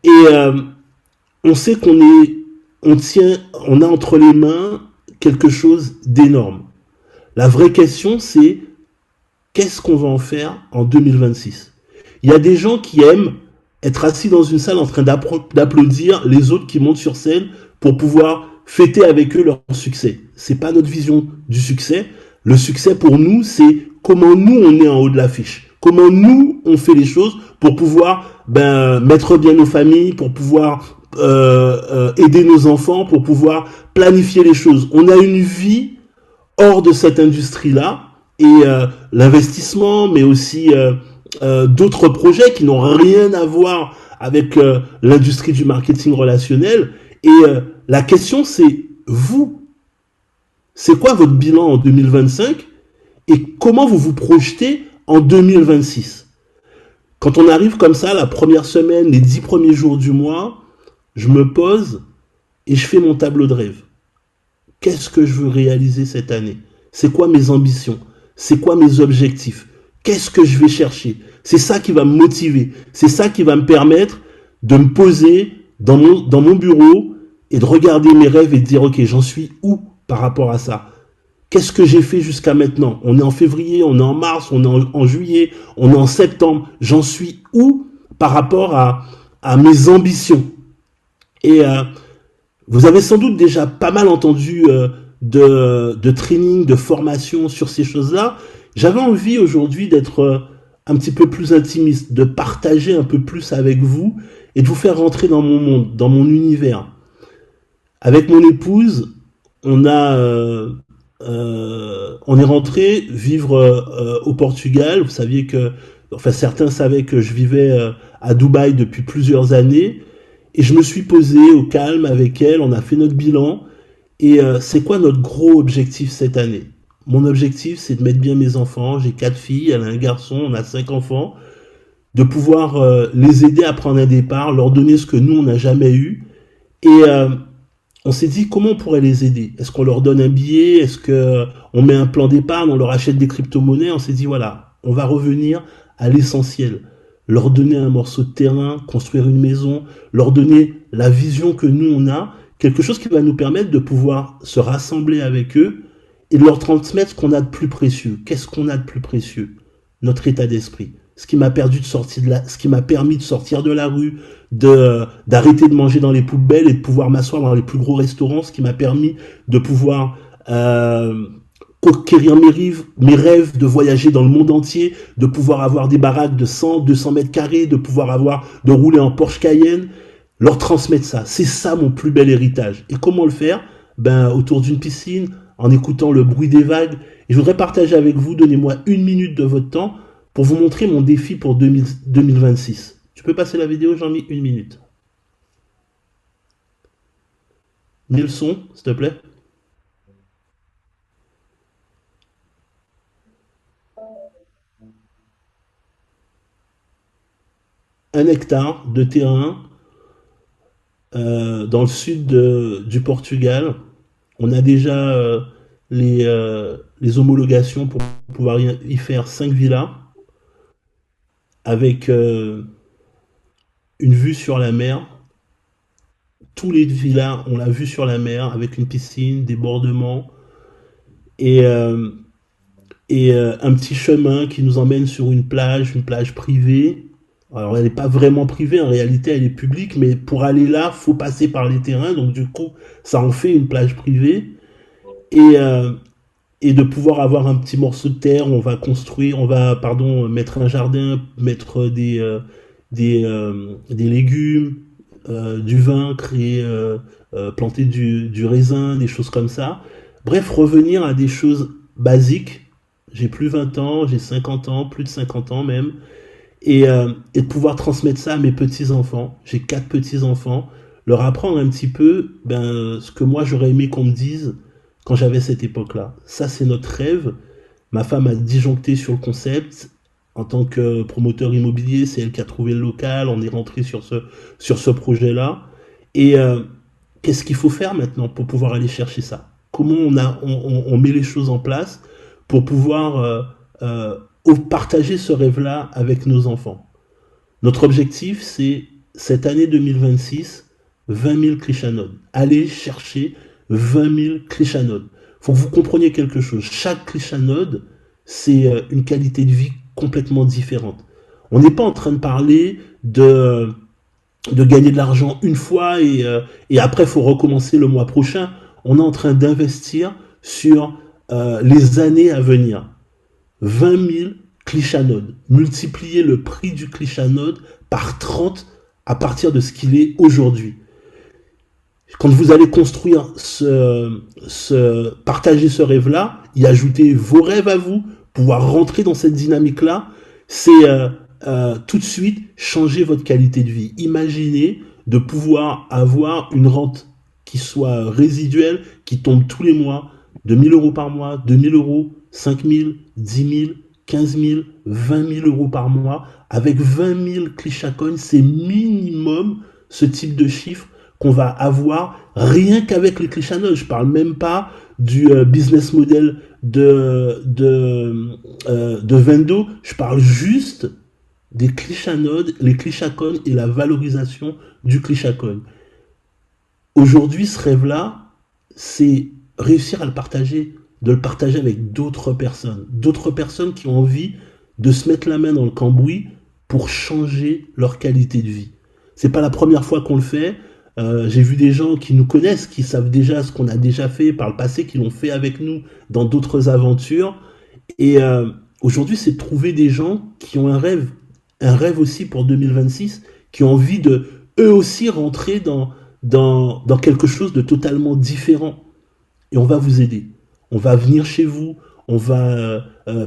S2: Et on sait on a entre les mains quelque chose d'énorme. La vraie question, c'est qu'est-ce qu'on va en faire en 2026? Il y a des gens qui aiment être assis dans une salle en train d'applaudir les autres qui montent sur scène pour pouvoir fêter avec eux leur succès. C'est pas notre vision du succès. Le succès pour nous, c'est comment nous on est en haut de l'affiche. Comment nous on fait les choses pour pouvoir mettre bien nos familles, pour pouvoir aider nos enfants, pour pouvoir planifier les choses. On a une vie hors de cette industrie-là et l'investissement, mais aussi d'autres projets qui n'ont rien à voir avec l'industrie du marketing relationnel. Et la question, c'est vous, c'est quoi votre bilan en 2025 et comment vous vous projetez en 2026? Quand on arrive comme ça, la première semaine, les 10 premiers jours du mois, je me pose et je fais mon tableau de rêve. Qu'est-ce que je veux réaliser cette année? C'est quoi mes ambitions? C'est quoi mes objectifs? Qu'est-ce que je vais chercher? C'est ça qui va me motiver. C'est ça qui va me permettre de me poser dans mon bureau et de regarder mes rêves et de dire, ok, j'en suis où par rapport à ça? Qu'est-ce que j'ai fait jusqu'à maintenant? On est en février, on est en mars, on est en juillet, on est en septembre. J'en suis où par rapport à mes ambitions? Et vous avez sans doute déjà pas mal entendu de training, de formation sur ces choses-là. J'avais envie aujourd'hui d'être un petit peu plus intimiste, de partager un peu plus avec vous et de vous faire rentrer dans mon monde, dans mon univers. Avec mon épouse, on est rentré vivre au Portugal. Vous saviez certains savaient que je vivais à Dubaï depuis plusieurs années. Et je me suis posé au calme avec elle, on a fait notre bilan. Et c'est quoi notre gros objectif cette année? Mon objectif, c'est de mettre bien mes enfants. J'ai 4 filles, elle a un garçon, on a 5 enfants. De pouvoir les aider à prendre un départ, leur donner ce que nous, on n'a jamais eu. Et on s'est dit, comment on pourrait les aider? Est-ce qu'on leur donne un billet? Est-ce qu'on met un plan d'épargne? On leur achète des crypto-monnaies? On s'est dit, voilà, on va revenir à l'essentiel. Leur donner un morceau de terrain, construire une maison, leur donner la vision que nous, on a, quelque chose qui va nous permettre de pouvoir se rassembler avec eux et de leur transmettre ce qu'on a de plus précieux. Qu'est-ce qu'on a de plus précieux? Notre état d'esprit. Ce qui m'a permis de sortir de la rue, d'arrêter de manger dans les poubelles et de pouvoir m'asseoir dans les plus gros restaurants, ce qui m'a permis de pouvoir conquérir mes rêves, de voyager dans le monde entier, de pouvoir avoir des baraques de 100, 200 mètres carrés, de rouler en Porsche Cayenne, leur transmettre ça. C'est ça mon plus bel héritage. Et comment le faire? Autour d'une piscine, en écoutant le bruit des vagues. Et je voudrais partager avec vous, donnez-moi 1 minute de votre temps pour vous montrer mon défi pour 2026. Tu peux passer la vidéo, j'en ai 1 minute. Mets le son, s'il te plaît. Un hectare de terrain dans le sud du Portugal. On a déjà les homologations pour pouvoir y faire 5 villas avec une vue sur la mer. Tous les villas ont la vue sur la mer avec une piscine, débordements et un petit chemin qui nous emmène sur une plage privée. Alors elle n'est pas vraiment privée, en réalité elle est publique, mais pour aller là, faut passer par les terrains, donc du coup ça en fait une plage privée. Et de pouvoir avoir un petit morceau de terre, on va mettre un jardin, mettre des légumes, du vin, planter du raisin, des choses comme ça. Bref, revenir à des choses basiques. J'ai plus 20 ans, j'ai 50 ans, plus de 50 ans même. Et de pouvoir transmettre ça à mes petits-enfants. J'ai 4 petits-enfants. Leur apprendre un petit peu ce que moi j'aurais aimé qu'on me dise quand j'avais cette époque-là. Ça, c'est notre rêve. Ma femme a disjoncté sur le concept. En tant que promoteur immobilier, c'est elle qui a trouvé le local. On est rentré sur ce projet-là. Et qu'est-ce qu'il faut faire maintenant pour pouvoir aller chercher ça? Comment on met les choses en place pour pouvoir partager ce rêve-là avec nos enfants? Notre objectif, c'est cette année 2026, 20 000 Krishnanodes. Allez chercher 20 000 Krishnanodes. Il faut que vous compreniez quelque chose. Chaque Krishnanode, c'est une qualité de vie complètement différente. On n'est pas en train de parler de de gagner de l'argent une fois et après, il faut recommencer le mois prochain. On est en train d'investir sur les années à venir. 20 000 clichanodes. Multiplier le prix du clichanode par 30 à partir de ce qu'il est aujourd'hui. Quand vous allez construire partager ce rêve-là, y ajouter vos rêves à vous, pouvoir rentrer dans cette dynamique-là, c'est tout de suite changer votre qualité de vie. Imaginez de pouvoir avoir une rente qui soit résiduelle, qui tombe tous les mois, de 1 000 euros par mois, 2 000 euros, 5 000, 10 000, 15 000, 20 000 euros par mois. Avec 20 000 ClichaCoin, c'est minimum ce type de chiffre qu'on va avoir rien qu'avec les clichanodes. Je parle même pas du business model de Vendo. Je parle juste des clichanodes, les clichacoins et la valorisation du clichacoin. Aujourd'hui, ce rêve-là, c'est réussir à le partager, de le partager avec d'autres personnes qui ont envie de se mettre la main dans le cambouis pour changer leur qualité de vie. C'est pas la première fois qu'on le fait. J'ai vu des gens qui nous connaissent, qui savent déjà ce qu'on a déjà fait par le passé, qui l'ont fait avec nous dans d'autres aventures. Et aujourd'hui, c'est de trouver des gens qui ont un rêve aussi pour 2026, qui ont envie de eux aussi rentrer dans quelque chose de totalement différent. Et on va vous aider. On va venir chez vous, on va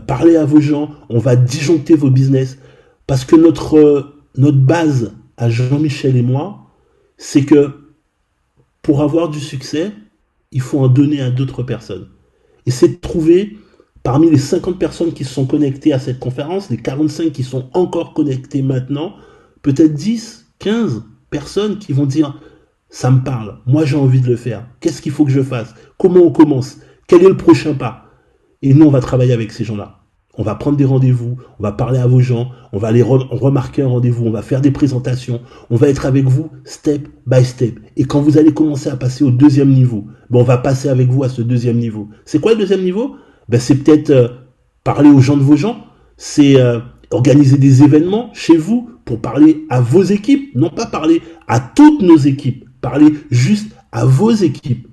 S2: parler à vos gens, on va disjoncter vos business. Parce que notre base à Jean-Michel et moi, c'est que pour avoir du succès, il faut en donner à d'autres personnes. Et c'est de trouver, parmi les 50 personnes qui se sont connectées à cette conférence, les 45 qui sont encore connectées maintenant, peut-être 10, 15 personnes qui vont dire « ça me parle, moi j'ai envie de le faire, qu'est-ce qu'il faut que je fasse? Comment on commence? Quel est le prochain pas ?» Et nous, on va travailler avec ces gens-là. On va prendre des rendez-vous, on va parler à vos gens, on va aller remarquer un rendez-vous, on va faire des présentations, on va être avec vous step by step. Et quand vous allez commencer à passer au deuxième niveau, on va passer avec vous à ce deuxième niveau. C'est quoi le deuxième niveau? C'est peut-être parler aux gens de vos gens, c'est organiser des événements chez vous pour parler à vos équipes, non pas parler à toutes nos équipes, parler juste à vos équipes.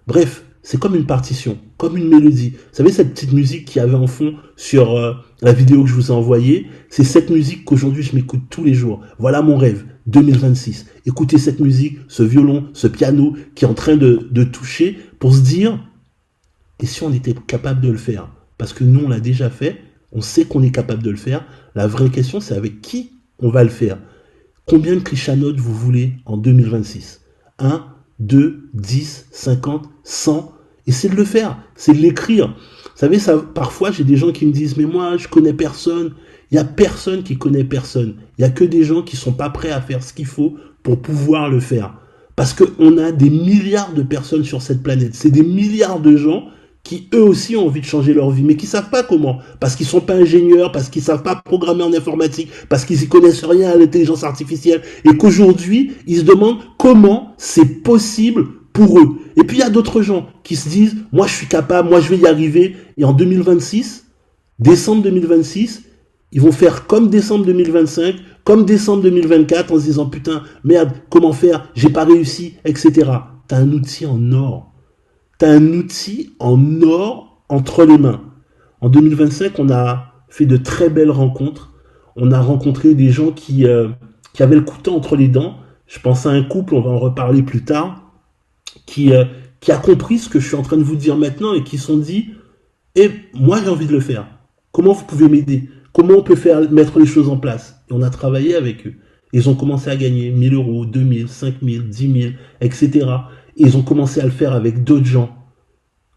S2: Bref, c'est comme une partition, comme une mélodie. Vous savez, cette petite musique qu'il y avait en fond sur la vidéo que je vous ai envoyée, c'est cette musique qu'aujourd'hui je m'écoute tous les jours. Voilà mon rêve, 2026. Écoutez cette musique, ce violon, ce piano qui est en train de toucher pour se dire, et si on était capable de le faire? Parce que nous, on l'a déjà fait, on sait qu'on est capable de le faire. La vraie question, c'est avec qui on va le faire. Combien de clichanodes vous voulez en 2026? 1, 2, 10, 50, 100. Et c'est de le faire, c'est de l'écrire. Vous savez, ça, parfois, j'ai des gens qui me disent « Mais moi, je connais personne. » Il n'y a personne qui connaît personne. Il n'y a que des gens qui ne sont pas prêts à faire ce qu'il faut pour pouvoir le faire. Parce qu'on a des milliards de personnes sur cette planète. C'est des milliards de gens qui, eux aussi, ont envie de changer leur vie, mais qui ne savent pas comment. Parce qu'ils ne sont pas ingénieurs, parce qu'ils ne savent pas programmer en informatique, parce qu'ils n'y connaissent rien à l'intelligence artificielle, et qu'aujourd'hui, ils se demandent comment c'est possible pour eux. Et puis, il y a d'autres gens qui se disent, moi, je suis capable, moi, je vais y arriver. Et en 2026, décembre 2026, ils vont faire comme décembre 2025, comme décembre 2024, en se disant, putain, merde, comment faire, j'ai pas réussi, etc. Tu as un outil en or. Tu as un outil en or entre les mains. En 2025, on a fait de très belles rencontres. On a rencontré des gens qui avaient le couteau entre les dents. Je pense à un couple, on va en reparler plus tard, qui a compris ce que je suis en train de vous dire maintenant et qui se sont dit « Eh, moi j'ai envie de le faire. Comment vous pouvez m'aider? Comment on peut mettre les choses en place ?» Et on a travaillé avec eux. Ils ont commencé à gagner 1 000 euros, 2 000, 5 000, 10 000, etc. Et ils ont commencé à le faire avec d'autres gens.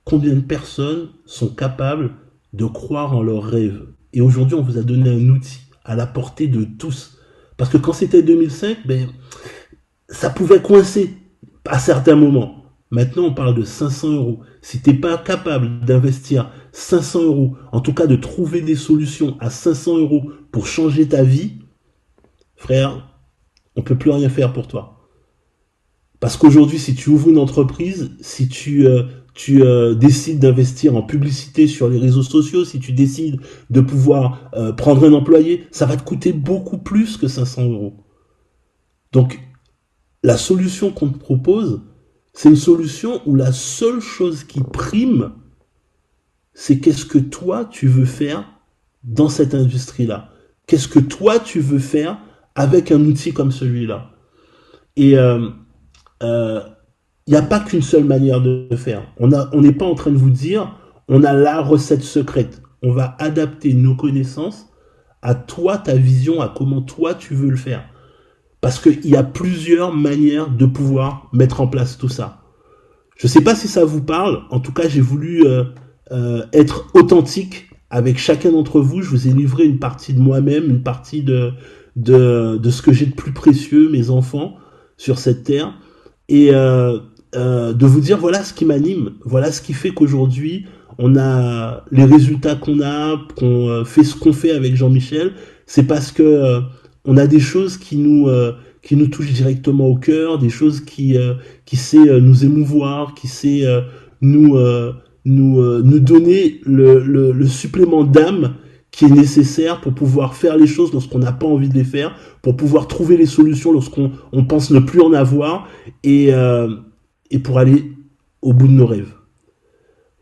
S2: Combien de personnes sont capables de croire en leurs rêves? Et aujourd'hui, on vous a donné un outil à la portée de tous. Parce que quand c'était 2005, ça pouvait coincer à certains moments. Maintenant, on parle de 500 euros. Si tu n'es pas capable d'investir 500 euros, en tout cas de trouver des solutions à 500 euros pour changer ta vie, frère, on ne peut plus rien faire pour toi. Parce qu'aujourd'hui, si tu ouvres une entreprise, si tu décides d'investir en publicité sur les réseaux sociaux, si tu décides de pouvoir prendre un employé, ça va te coûter beaucoup plus que 500 euros. Donc, la solution qu'on te propose, c'est une solution où la seule chose qui prime, c'est qu'est-ce que toi tu veux faire dans cette industrie-là. Qu'est-ce que toi tu veux faire avec un outil comme celui-là. Et il n'y a pas qu'une seule manière de faire. On n'est pas en train de vous dire, on a la recette secrète. On va adapter nos connaissances à toi, ta vision, à comment toi tu veux le faire. Parce qu'il y a plusieurs manières de pouvoir mettre en place tout ça. Je ne sais pas si ça vous parle. En tout cas, j'ai voulu être authentique avec chacun d'entre vous. Je vous ai livré une partie de moi-même, une partie de ce que j'ai de plus précieux, mes enfants, sur cette terre. Et de vous dire, voilà ce qui m'anime. Voilà ce qui fait qu'aujourd'hui, on a les résultats qu'on fait ce qu'on fait avec Jean-Michel. C'est parce que on a des choses qui nous touchent directement au cœur, des choses qui sait nous émouvoir, qui sait nous donner le supplément d'âme qui est nécessaire pour pouvoir faire les choses lorsqu'on n'a pas envie de les faire, pour pouvoir trouver les solutions lorsqu'on pense ne plus en avoir, et pour aller au bout de nos rêves.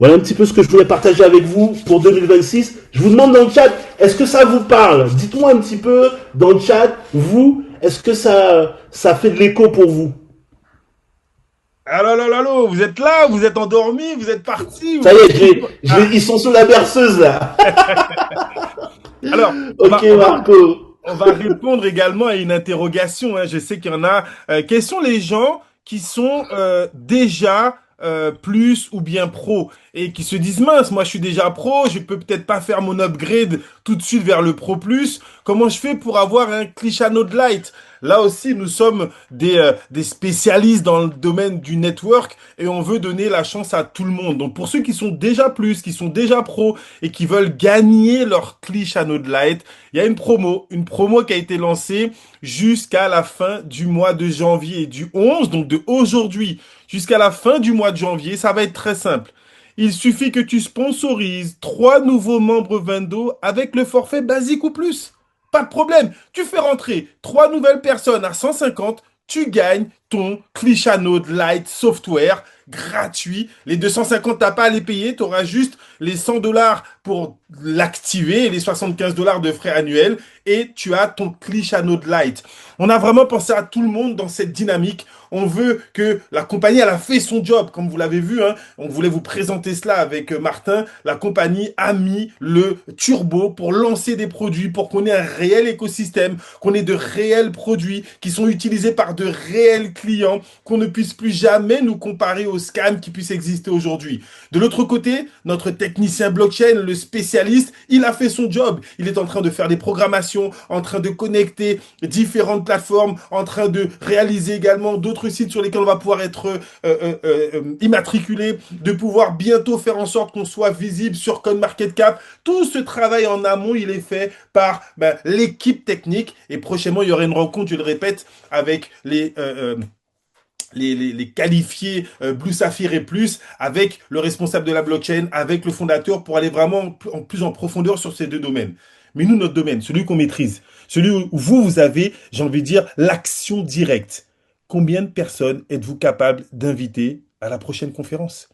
S2: Voilà un petit peu ce que je voulais partager avec vous pour 2026. Je vous demande dans le chat, est-ce que ça vous parle? Dites-moi un petit peu dans le chat, vous, est-ce que ça fait de l'écho pour vous?
S1: Allô, vous êtes là, vous êtes endormis, vous êtes partis.
S2: Ça y est, ils sont sous la berceuse là.
S1: Alors,
S2: ok Marco.
S1: On va répondre également à une interrogation. Hein. Je sais qu'il y en a. Quels sont les gens qui sont déjà plus ou bien pro et qui se disent mince, moi je suis déjà pro, je peux peut-être pas faire mon upgrade tout de suite vers le pro plus. Comment je fais pour avoir un Clichano Light? Là aussi, nous sommes des spécialistes dans le domaine du network et on veut donner la chance à tout le monde. Donc pour ceux qui sont déjà plus, qui sont déjà pro et qui veulent gagner leur Clichano Light, il y a une promo qui a été lancée jusqu'à la fin du mois de janvier, du 11, donc de aujourd'hui jusqu'à la fin du mois de janvier. Ça va être très simple. Il suffit que tu sponsorises 3 nouveaux membres Vendo avec le forfait basique ou plus. Pas de problème. Tu fais rentrer 3 nouvelles personnes à 150, tu gagnes ton Clichano Light Software gratuit. Les 250, t'as pas à les payer, tu auras juste les $100 pour l'activer et les $75 de frais annuels et tu as ton Clichano Light. On a vraiment pensé à tout le monde dans cette dynamique. On veut que la compagnie, elle a fait son job, comme vous l'avez vu. Hein. On voulait vous présenter cela avec Martin. La compagnie a mis le turbo pour lancer des produits, pour qu'on ait un réel écosystème, qu'on ait de réels produits qui sont utilisés par de réels clients, qu'on ne puisse plus jamais nous comparer aux scams qui puissent exister aujourd'hui. De l'autre côté, notre technicien blockchain, le spécialiste, il a fait son job. Il est en train de faire des programmations, en train de connecter différentes plateformes, en train de réaliser également d'autres sites sur lesquels on va pouvoir être immatriculé, de pouvoir bientôt faire en sorte qu'on soit visible sur CoinMarketCap. Tout ce travail en amont, il est fait par l'équipe technique et prochainement, il y aura une rencontre, je le répète, avec les qualifiés Blue Sapphire et plus, avec le responsable de la blockchain, avec le fondateur, pour aller vraiment plus en profondeur sur ces deux domaines. Mais nous, notre domaine, celui qu'on maîtrise, celui où vous avez, j'ai envie de dire, l'action directe. Combien de personnes êtes-vous capable d'inviter à la prochaine conférence?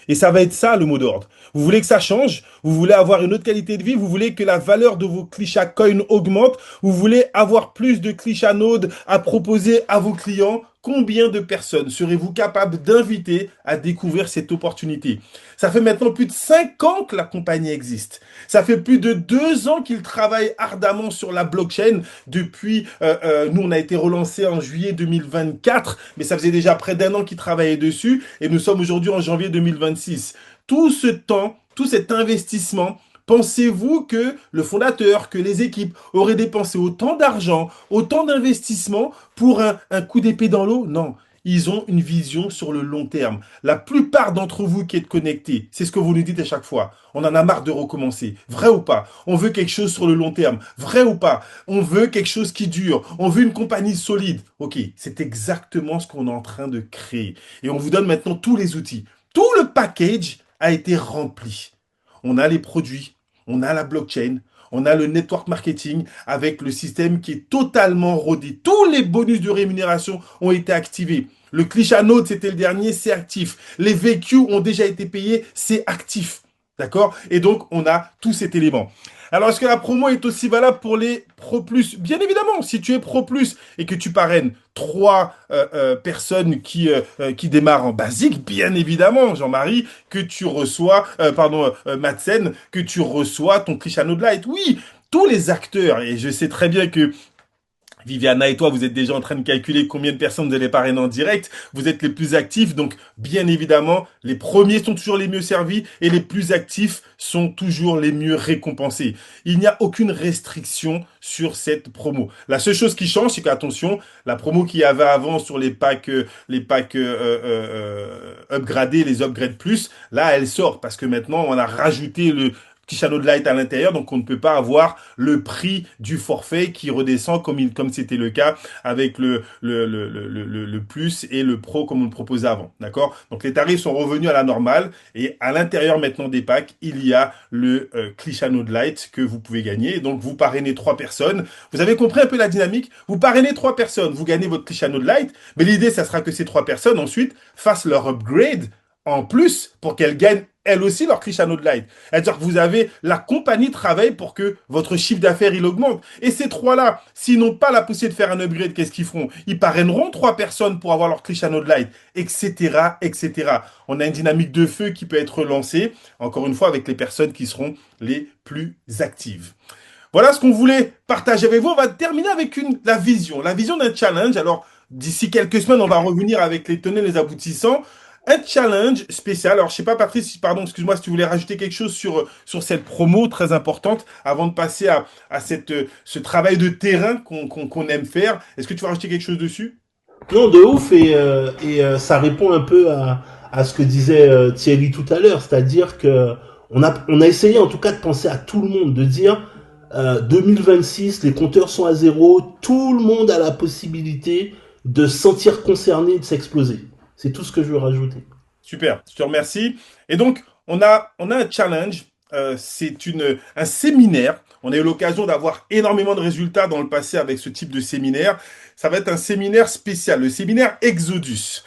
S1: Et ça va être ça le mot d'ordre. Vous voulez que ça change? Vous voulez avoir une autre qualité de vie? Vous voulez que la valeur de vos Clichat Coin augmente? Vous voulez avoir plus de Clichat Node à proposer à vos clients? Combien de personnes serez-vous capable d'inviter à découvrir cette opportunité? Ça fait maintenant plus de 5 ans que la compagnie existe. Ça fait plus de 2 ans qu'ils travaillent ardemment sur la blockchain. Depuis, nous, on a été relancé en juillet 2024, mais ça faisait déjà près d'1 an qu'ils travaillaient dessus et nous sommes aujourd'hui en janvier 2026. Tout ce temps, tout cet investissement, pensez-vous que le fondateur, que les équipes auraient dépensé autant d'argent, autant d'investissement pour un coup d'épée dans l'eau? Non. Ils ont une vision sur le long terme. La plupart d'entre vous qui êtes connectés, c'est ce que vous nous dites à chaque fois. On en a marre de recommencer. Vrai ou pas? On veut quelque chose sur le long terme. Vrai ou pas? On veut quelque chose qui dure. On veut une compagnie solide. Ok, c'est exactement ce qu'on est en train de créer. Et on vous donne maintenant tous les outils. Tout le package a été rempli. On a les produits, on a la blockchain, on a le network marketing avec le système qui est totalement rodé. Tous les bonus de rémunération ont été activés. Le Clichanode, c'était le dernier, c'est actif. Les VQ ont déjà été payés, c'est actif. D'accord? Et donc, on a tout cet élément. Alors, est-ce que la promo est aussi valable pour les Pro Plus? Bien évidemment, si tu es Pro Plus et que tu parraines trois personnes qui démarrent en basique, bien évidemment, Jean-Marie, que tu reçois, Madsen, que tu reçois ton Cristiano Light. Oui, tous les acteurs, et je sais très bien que Viviana et toi, vous êtes déjà en train de calculer combien de personnes vous allez parrainer en direct. Vous êtes les plus actifs, donc bien évidemment, les premiers sont toujours les mieux servis et les plus actifs sont toujours les mieux récompensés. Il n'y a aucune restriction sur cette promo. La seule chose qui change, c'est qu'attention, la promo qu'il y avait avant sur les packs upgradés, les upgrade plus, là, elle sort parce que maintenant, on a rajouté le Cristiano Light à l'intérieur, donc on ne peut pas avoir le prix du forfait qui redescend comme c'était le cas avec le plus et le pro comme on le proposait avant, d'accord? Donc les tarifs sont revenus à la normale et à l'intérieur maintenant des packs, il y a le Cristiano Light que vous pouvez gagner. Donc vous parrainez 3 personnes. Vous avez compris un peu la dynamique? Vous parrainez 3 personnes, vous gagnez votre Cristiano Light, mais l'idée, ça sera que ces 3 personnes ensuite fassent leur upgrade en plus pour qu'elles gagnent elles aussi leur Cristiano Light. C'est-à-dire que vous avez, la compagnie travaille pour que votre chiffre d'affaires, il augmente. Et ces 3-là, s'ils n'ont pas la possibilité de faire un upgrade, qu'est-ce qu'ils feront? Ils parraineront 3 personnes pour avoir leur Cristiano Light, etc., etc. On a une dynamique de feu qui peut être lancée, encore une fois, avec les personnes qui seront les plus actives. Voilà ce qu'on voulait partager avec vous. On va terminer avec la vision d'un challenge. Alors, d'ici quelques semaines, on va revenir avec les tenants et les aboutissants. Un challenge spécial. Alors, je sais pas, Patrice, pardon, excuse-moi si tu voulais rajouter quelque chose sur cette promo très importante avant de passer à ce travail de terrain qu'on aime faire. Est-ce que tu vas rajouter quelque chose dessus?
S2: Non, de ouf, ça répond un peu à ce que disait Thierry tout à l'heure, c'est-à-dire que on a essayé en tout cas de penser à tout le monde, de dire 2026, les compteurs sont à zéro, tout le monde a la possibilité de se sentir concerné, de s'exploser. C'est tout ce que je veux rajouter.
S1: Super, je te remercie. Et donc, on a un challenge, c'est un séminaire. On a eu l'occasion d'avoir énormément de résultats dans le passé avec ce type de séminaire. Ça va être un séminaire spécial, le séminaire Exodus.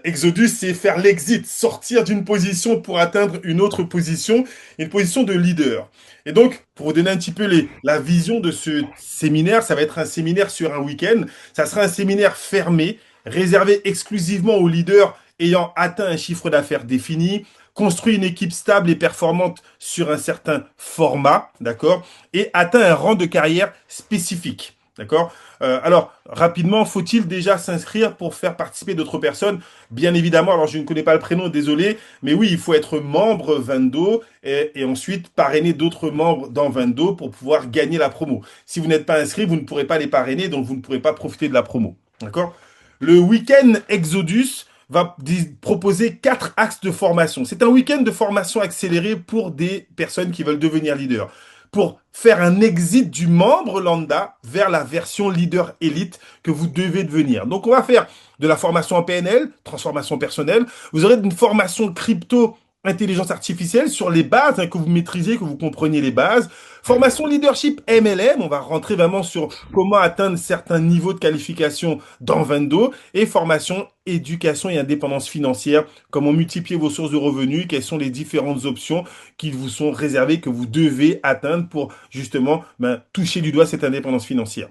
S1: Exodus, c'est faire l'exit, sortir d'une position pour atteindre une autre position, une position de leader. Et donc, pour vous donner un petit peu la vision de ce séminaire, ça va être un séminaire sur un week-end. Ça sera un séminaire fermé, réservé exclusivement aux leaders ayant atteint un chiffre d'affaires défini, construit une équipe stable et performante sur un certain format, d'accord, et atteint un rang de carrière spécifique. D'accord. Alors, rapidement, faut-il déjà s'inscrire pour faire participer d'autres personnes? Bien évidemment, alors je ne connais pas le prénom, désolé, mais oui, il faut être membre Vendo et ensuite parrainer d'autres membres dans Vendo pour pouvoir gagner la promo. Si vous n'êtes pas inscrit, vous ne pourrez pas les parrainer, donc vous ne pourrez pas profiter de la promo. D'accord? Le week-end Exodus va proposer 4 axes de formation. C'est un week-end de formation accélérée pour des personnes qui veulent devenir leaders, pour faire un exit du membre lambda vers la version leader élite que vous devez devenir. Donc, on va faire de la formation en PNL, transformation personnelle. Vous aurez une formation crypto intelligence artificielle sur les bases, que vous maîtrisez, que vous compreniez les bases. Formation leadership MLM, on va rentrer vraiment sur comment atteindre certains niveaux de qualification dans Vendo. Et formation éducation et indépendance financière, comment multiplier vos sources de revenus, quelles sont les différentes options qui vous sont réservées, que vous devez atteindre pour justement toucher du doigt cette indépendance financière.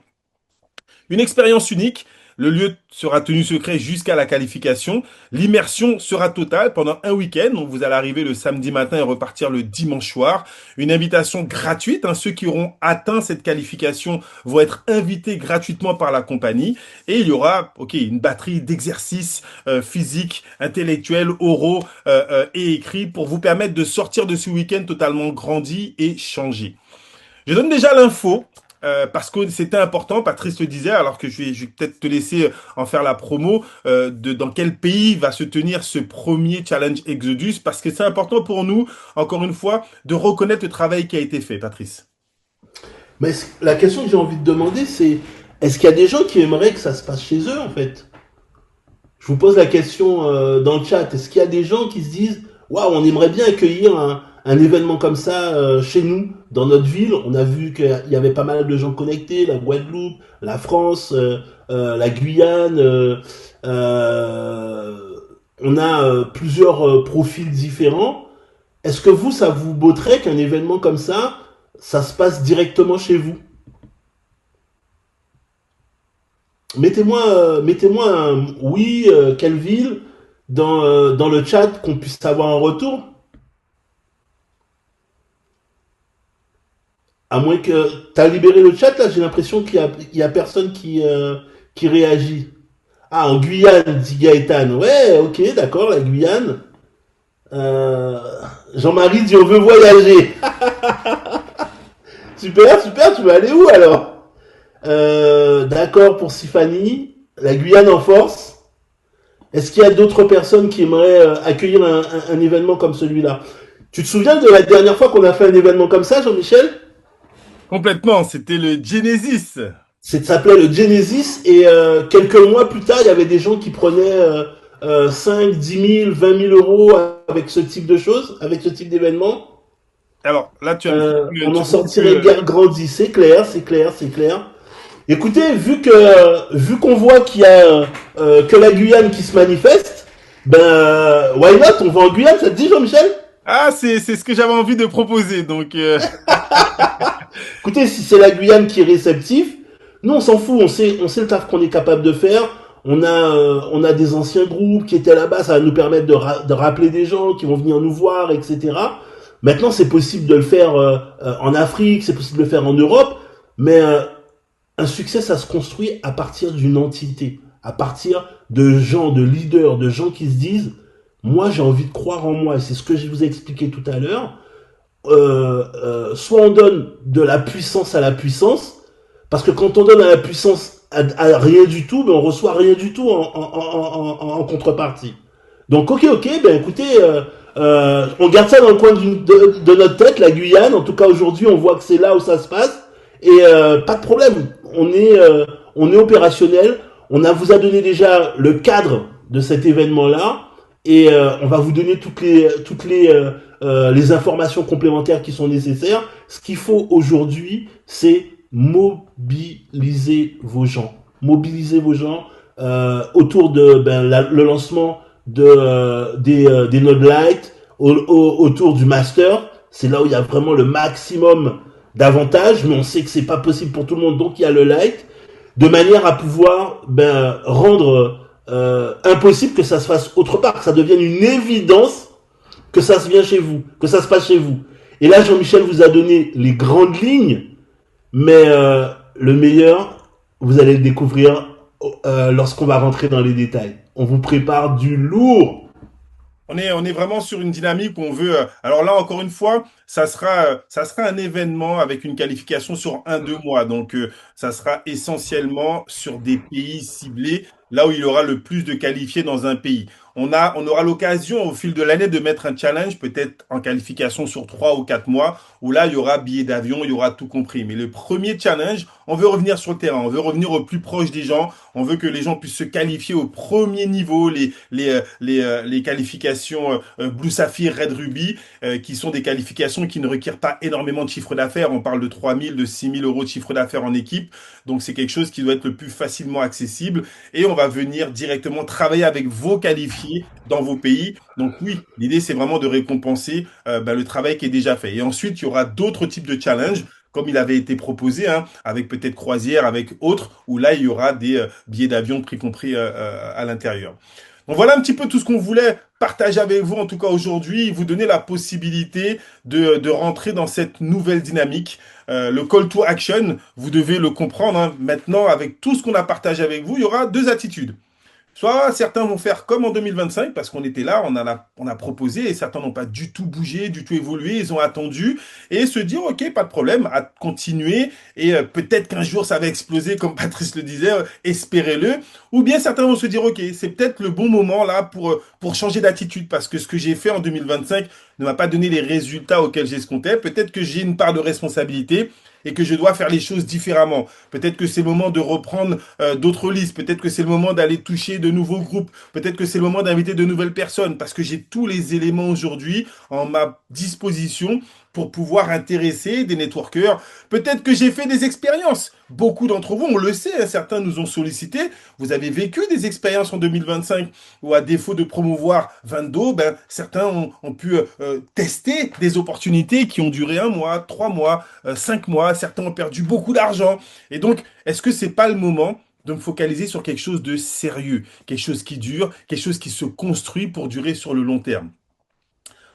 S1: Une expérience unique. Le lieu sera tenu secret jusqu'à la qualification. L'immersion sera totale pendant un week-end. Donc, vous allez arriver le samedi matin et repartir le dimanche soir. Une invitation gratuite. Ceux qui auront atteint cette qualification vont être invités gratuitement par la compagnie. Et il y aura une batterie d'exercices physiques, intellectuels, oraux et écrits pour vous permettre de sortir de ce week-end totalement grandi et changé. Je donne déjà l'info. Parce que c'était important, Patrice le disait, alors que je vais peut-être te laisser en faire la promo, dans quel pays va se tenir ce premier challenge Exodus, parce que c'est important pour nous, encore une fois, de reconnaître le travail qui a été fait, Patrice.
S2: Mais la question que j'ai envie de demander, c'est est-ce qu'il y a des gens qui aimeraient que ça se passe chez eux, en fait? Je vous pose la question dans le chat. Est-ce qu'il y a des gens qui se disent waouh, on aimerait bien accueillir un événement comme ça chez nous, dans notre ville. On a vu qu'il y avait pas mal de gens connectés, la Guadeloupe, la France, la Guyane. Euh, on a plusieurs profils différents. Est-ce que vous, ça vous botterait qu'un événement comme ça se passe directement chez vous? Mettez-moi un oui, quelle ville, dans le chat qu'on puisse avoir un retour. À moins que... T'as libéré le chat là, j'ai l'impression qu'il y a personne qui réagit. Ah, en Guyane, dit Gaëtan. Ouais, ok, d'accord, la Guyane. Euh, Jean-Marie dit on veut voyager. Super, super, tu veux aller où alors? D'accord pour Sifani. La Guyane en force. Est-ce qu'il y a d'autres personnes qui aimeraient accueillir un événement comme celui-là? Tu te souviens de la dernière fois qu'on a fait un événement comme ça, Jean-Michel?
S1: Complètement, c'était le Genesis.
S2: Ça s'appelait le Genesis et quelques mois plus tard, il y avait des gens qui prenaient 5, 10 000, 20 000 euros avec ce type de choses, avec ce type d'événement.
S1: Alors là,
S2: On en sortirait guère grandi, c'est clair, c'est clair, c'est clair. Écoutez, vu qu'on voit qu'il y a que la Guyane qui se manifeste, ben why not? On va en Guyane, ça te dit, Jean-Michel?
S1: Ah, c'est ce que j'avais envie de proposer. Donc,
S2: Écoutez, si c'est la Guyane qui est réceptif, nous on s'en fout, on sait le taf qu'on est capable de faire. On a des anciens groupes qui étaient là-bas, ça va nous permettre de rappeler des gens qui vont venir nous voir, etc. Maintenant, c'est possible de le faire en Afrique, c'est possible de le faire en Europe, mais un succès, ça se construit à partir d'une entité, à partir de gens, de leaders, de gens qui se disent, moi j'ai envie de croire en moi, et c'est ce que je vous ai expliqué tout à l'heure. Soit on donne de la puissance à la puissance, parce que quand on donne à la puissance à rien du tout, ben on reçoit rien du tout en contrepartie. Donc ok, ben écoutez, on garde ça dans le coin de notre tête, la Guyane. En tout cas aujourd'hui, on voit que c'est là où ça se passe et pas de problème. On est opérationnel. Vous a donné déjà le cadre de cet événement-là et on va vous donner toutes les informations complémentaires qui sont nécessaires. Ce qu'il faut aujourd'hui, c'est mobiliser vos gens. Mobiliser vos gens autour de le lancement des Node Lite, autour du master. C'est là où il y a vraiment le maximum d'avantages, mais on sait que c'est pas possible pour tout le monde, donc il y a le Lite, de manière à pouvoir rendre impossible que ça se fasse autre part, que ça devienne une évidence que ça se vient chez vous, que ça se passe chez vous. Et là, Jean-Michel vous a donné les grandes lignes, mais le meilleur, vous allez le découvrir lorsqu'on va rentrer dans les détails. On vous prépare du lourd.
S1: on est vraiment sur une dynamique où on veut. Alors là, encore une fois, ça sera un événement avec une qualification sur 1, 2 mois. Donc, ça sera essentiellement sur des pays ciblés, là où il y aura le plus de qualifiés dans un pays. On aura l'occasion au fil de l'année de mettre un challenge, peut-être en qualification sur 3 ou 4 mois, où là, il y aura billets d'avion, il y aura tout compris. Mais le premier challenge, on veut revenir sur le terrain, on veut revenir au plus proche des gens, on veut que les gens puissent se qualifier au premier niveau, les qualifications Blue Sapphire, Red Ruby, qui sont des qualifications qui ne requièrent pas énormément de chiffre d'affaires. On parle de 3 000, de 6 000 euros de chiffre d'affaires en équipe. Donc, c'est quelque chose qui doit être le plus facilement accessible. Et on va venir directement travailler avec vos qualifiés dans vos pays. Donc, oui, l'idée, c'est vraiment de récompenser le travail qui est déjà fait. Et ensuite, il y aura d'autres types de challenges comme il avait été proposé, hein, avec peut-être croisière, avec autres, où là, il y aura des billets d'avion prix compris à l'intérieur. Donc voilà un petit peu tout ce qu'on voulait partager avec vous, en tout cas aujourd'hui, vous donner la possibilité de rentrer dans cette nouvelle dynamique. Le call to action, vous devez le comprendre, hein. Maintenant, avec tout ce qu'on a partagé avec vous, il y aura deux attitudes. Soit certains vont faire comme en 2025, parce qu'on était là, on a proposé, et certains n'ont pas du tout bougé, du tout évolué, ils ont attendu, et se dire, ok, pas de problème, à continuer, et peut-être qu'un jour ça va exploser, comme Patrice le disait, espérez-le. Ou bien certains vont se dire, ok, c'est peut-être le bon moment là pour changer d'attitude, parce que ce que j'ai fait en 2025 ne m'a pas donné les résultats auxquels j'escomptais. Peut-être que j'ai une part de responsabilité et que je dois faire les choses différemment. Peut-être que c'est le moment de reprendre d'autres listes. Peut-être que c'est le moment d'aller toucher de nouveaux groupes. Peut-être que c'est le moment d'inviter de nouvelles personnes parce que j'ai tous les éléments aujourd'hui en ma disposition pour pouvoir intéresser des networkers. Peut-être que j'ai fait des expériences. Beaucoup d'entre vous, on le sait, hein, certains nous ont sollicité. Vous avez vécu des expériences en 2025 où, à défaut de promouvoir Vendo, ben, certains ont pu tester des opportunités qui ont duré 1 mois, 3 mois, 5 mois. Certains ont perdu beaucoup d'argent. Et donc, est-ce que c'est pas le moment de me focaliser sur quelque chose de sérieux, quelque chose qui dure, quelque chose qui se construit pour durer sur le long terme?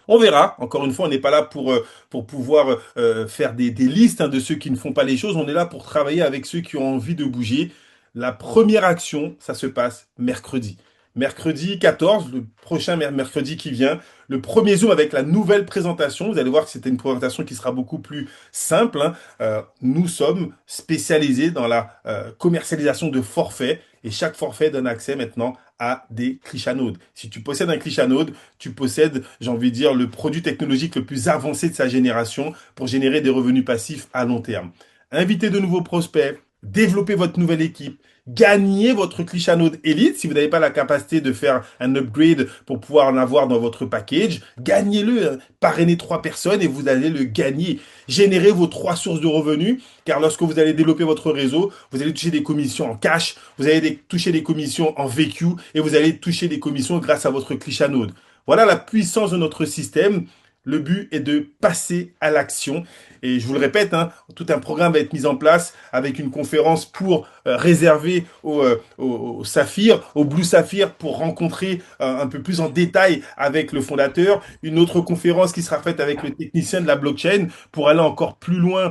S1: On verra. Encore une fois, on n'est pas là pour pouvoir faire des listes hein, de ceux qui ne font pas les choses. On est là pour travailler avec ceux qui ont envie de bouger. La première action, ça se passe mercredi. Mercredi 14, le prochain mercredi qui vient, le premier Zoom avec la nouvelle présentation. Vous allez voir que c'était une présentation qui sera beaucoup plus simple, hein. Nous sommes spécialisés dans la commercialisation de forfaits et chaque forfait donne accès maintenant à des clichanodes. Si tu possèdes un clichanode, tu possèdes, j'ai envie de dire, le produit technologique le plus avancé de sa génération pour générer des revenus passifs à long terme. Invitez de nouveaux prospects, développez votre nouvelle équipe, gagnez votre clichanode Elite. Si vous n'avez pas la capacité de faire un upgrade pour pouvoir en avoir dans votre package, gagnez-le, hein. Parrainez 3 personnes et vous allez le gagner. Générez vos 3 sources de revenus, car lorsque vous allez développer votre réseau, vous allez toucher des commissions en cash, vous allez toucher des commissions en VQ et vous allez toucher des commissions grâce à votre clichanode. Voilà la puissance de notre système. Le but est de passer à l'action. Et je vous le répète, hein, tout un programme va être mis en place avec une conférence pour réserver au Saphir, au Blue Saphir, pour rencontrer un peu plus en détail avec le fondateur. Une autre conférence qui sera faite avec le technicien de la blockchain pour aller encore plus loin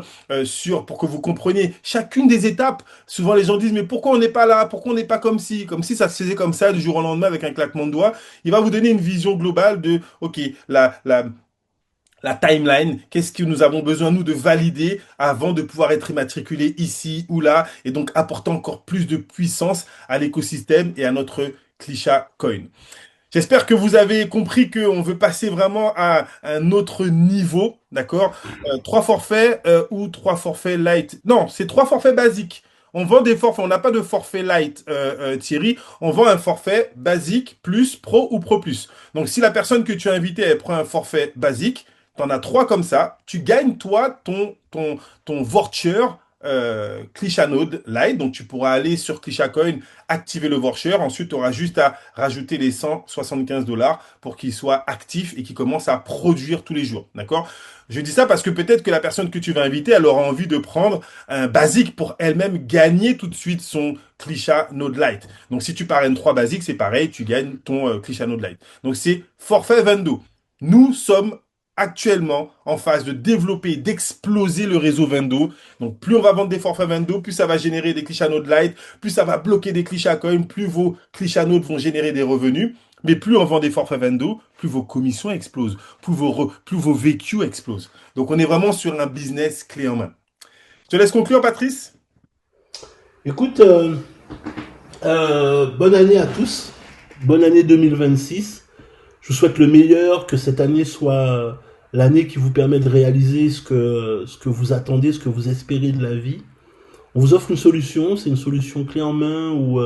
S1: pour que vous compreniez chacune des étapes. Souvent, les gens disent, mais pourquoi on n'est pas là? Pourquoi on n'est pas comme si ça se faisait comme ça du jour au lendemain avec un claquement de doigts? Il va vous donner une vision globale de, OK, la timeline, qu'est-ce que nous avons besoin, nous, de valider avant de pouvoir être immatriculé ici ou là, et donc apporter encore plus de puissance à l'écosystème et à notre Klisha Coin. J'espère que vous avez compris qu'on veut passer vraiment à un autre niveau, d'accord? 3 forfaits ou 3 forfaits light. Non, c'est 3 forfaits basiques. On vend des forfaits, on n'a pas de forfait light, Thierry. On vend un forfait basique, plus, pro ou pro plus. Donc, si la personne que tu as invitée, elle prend un forfait basique, tu en as 3 comme ça, tu gagnes, toi, ton voucher Clichanode Lite. Donc, tu pourras aller sur ClishaCoin, activer le voucher. Ensuite, tu auras juste à rajouter les 175$ pour qu'il soit actif et qu'il commence à produire tous les jours. D'accord? Je dis ça parce que peut-être que la personne que tu vas inviter, elle aura envie de prendre un basique pour elle-même gagner tout de suite son ClishaNode Lite. Donc, si tu parraines 3 basiques, c'est pareil, tu gagnes ton ClishaNode Lite. Donc, c'est forfait Vendo. Nous sommes actuellement en phase de développer, d'exploser le réseau Vendo. Donc, plus on va vendre des forfaits Vendo, plus ça va générer des Clichanode Lite, plus ça va bloquer des ClishaCoin, plus vos Clichanodes vont générer des revenus. Mais plus on vend des forfaits Vendo, plus vos commissions explosent, plus vos VQ explosent. Donc, on est vraiment sur un business clé en main. Je te laisse conclure, Patrice.
S2: Écoute, bonne année à tous. Bonne année 2026. Je vous souhaite le meilleur, que cette année soit l'année qui vous permet de réaliser ce que vous attendez, ce que vous espérez de la vie. On vous offre une solution, c'est une solution clé en main où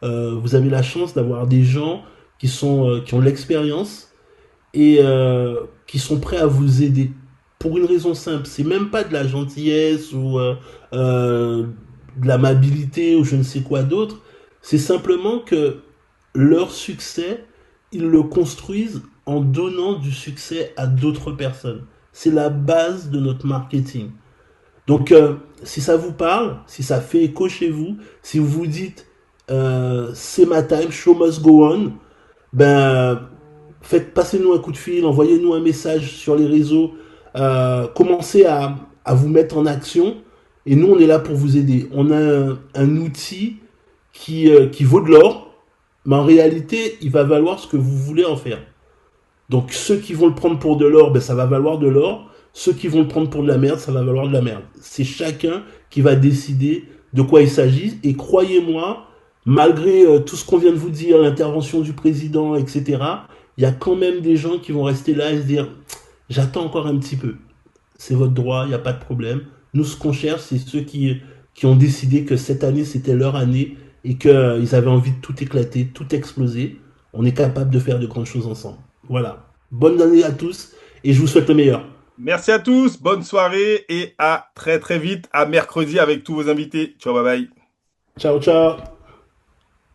S2: vous avez la chance d'avoir des gens qui ont de l'expérience et qui sont prêts à vous aider. Pour une raison simple, c'est même pas de la gentillesse ou de l'amabilité ou je ne sais quoi d'autre. C'est simplement que leur succès, ils le construisent en donnant du succès à d'autres personnes. C'est la base de notre marketing. Donc, si ça vous parle, si ça fait écho chez vous, si vous vous dites c'est ma time, show must go on, ben passez-nous un coup de fil, envoyez-nous un message sur les réseaux, commencez à vous mettre en action et nous on est là pour vous aider. On a un outil qui vaut de l'or, mais en réalité il va valoir ce que vous voulez en faire. Donc ceux qui vont le prendre pour de l'or, ben ça va valoir de l'or. Ceux qui vont le prendre pour de la merde, ça va valoir de la merde. C'est chacun qui va décider de quoi il s'agit. Et croyez-moi, malgré tout ce qu'on vient de vous dire, l'intervention du président, etc., il y a quand même des gens qui vont rester là et se dire J'attends encore un petit peu. C'est votre droit, il n'y a pas de problème. Nous, ce qu'on cherche, c'est ceux qui ont décidé que cette année, c'était leur année et qu'ils avaient envie de tout éclater, tout exploser. On est capable de faire de grandes choses ensemble. Voilà. Bonne année à tous et je vous souhaite le meilleur.
S1: Merci à tous, bonne soirée et à très très vite, à mercredi avec tous vos invités. Ciao, bye bye.
S2: Ciao, ciao.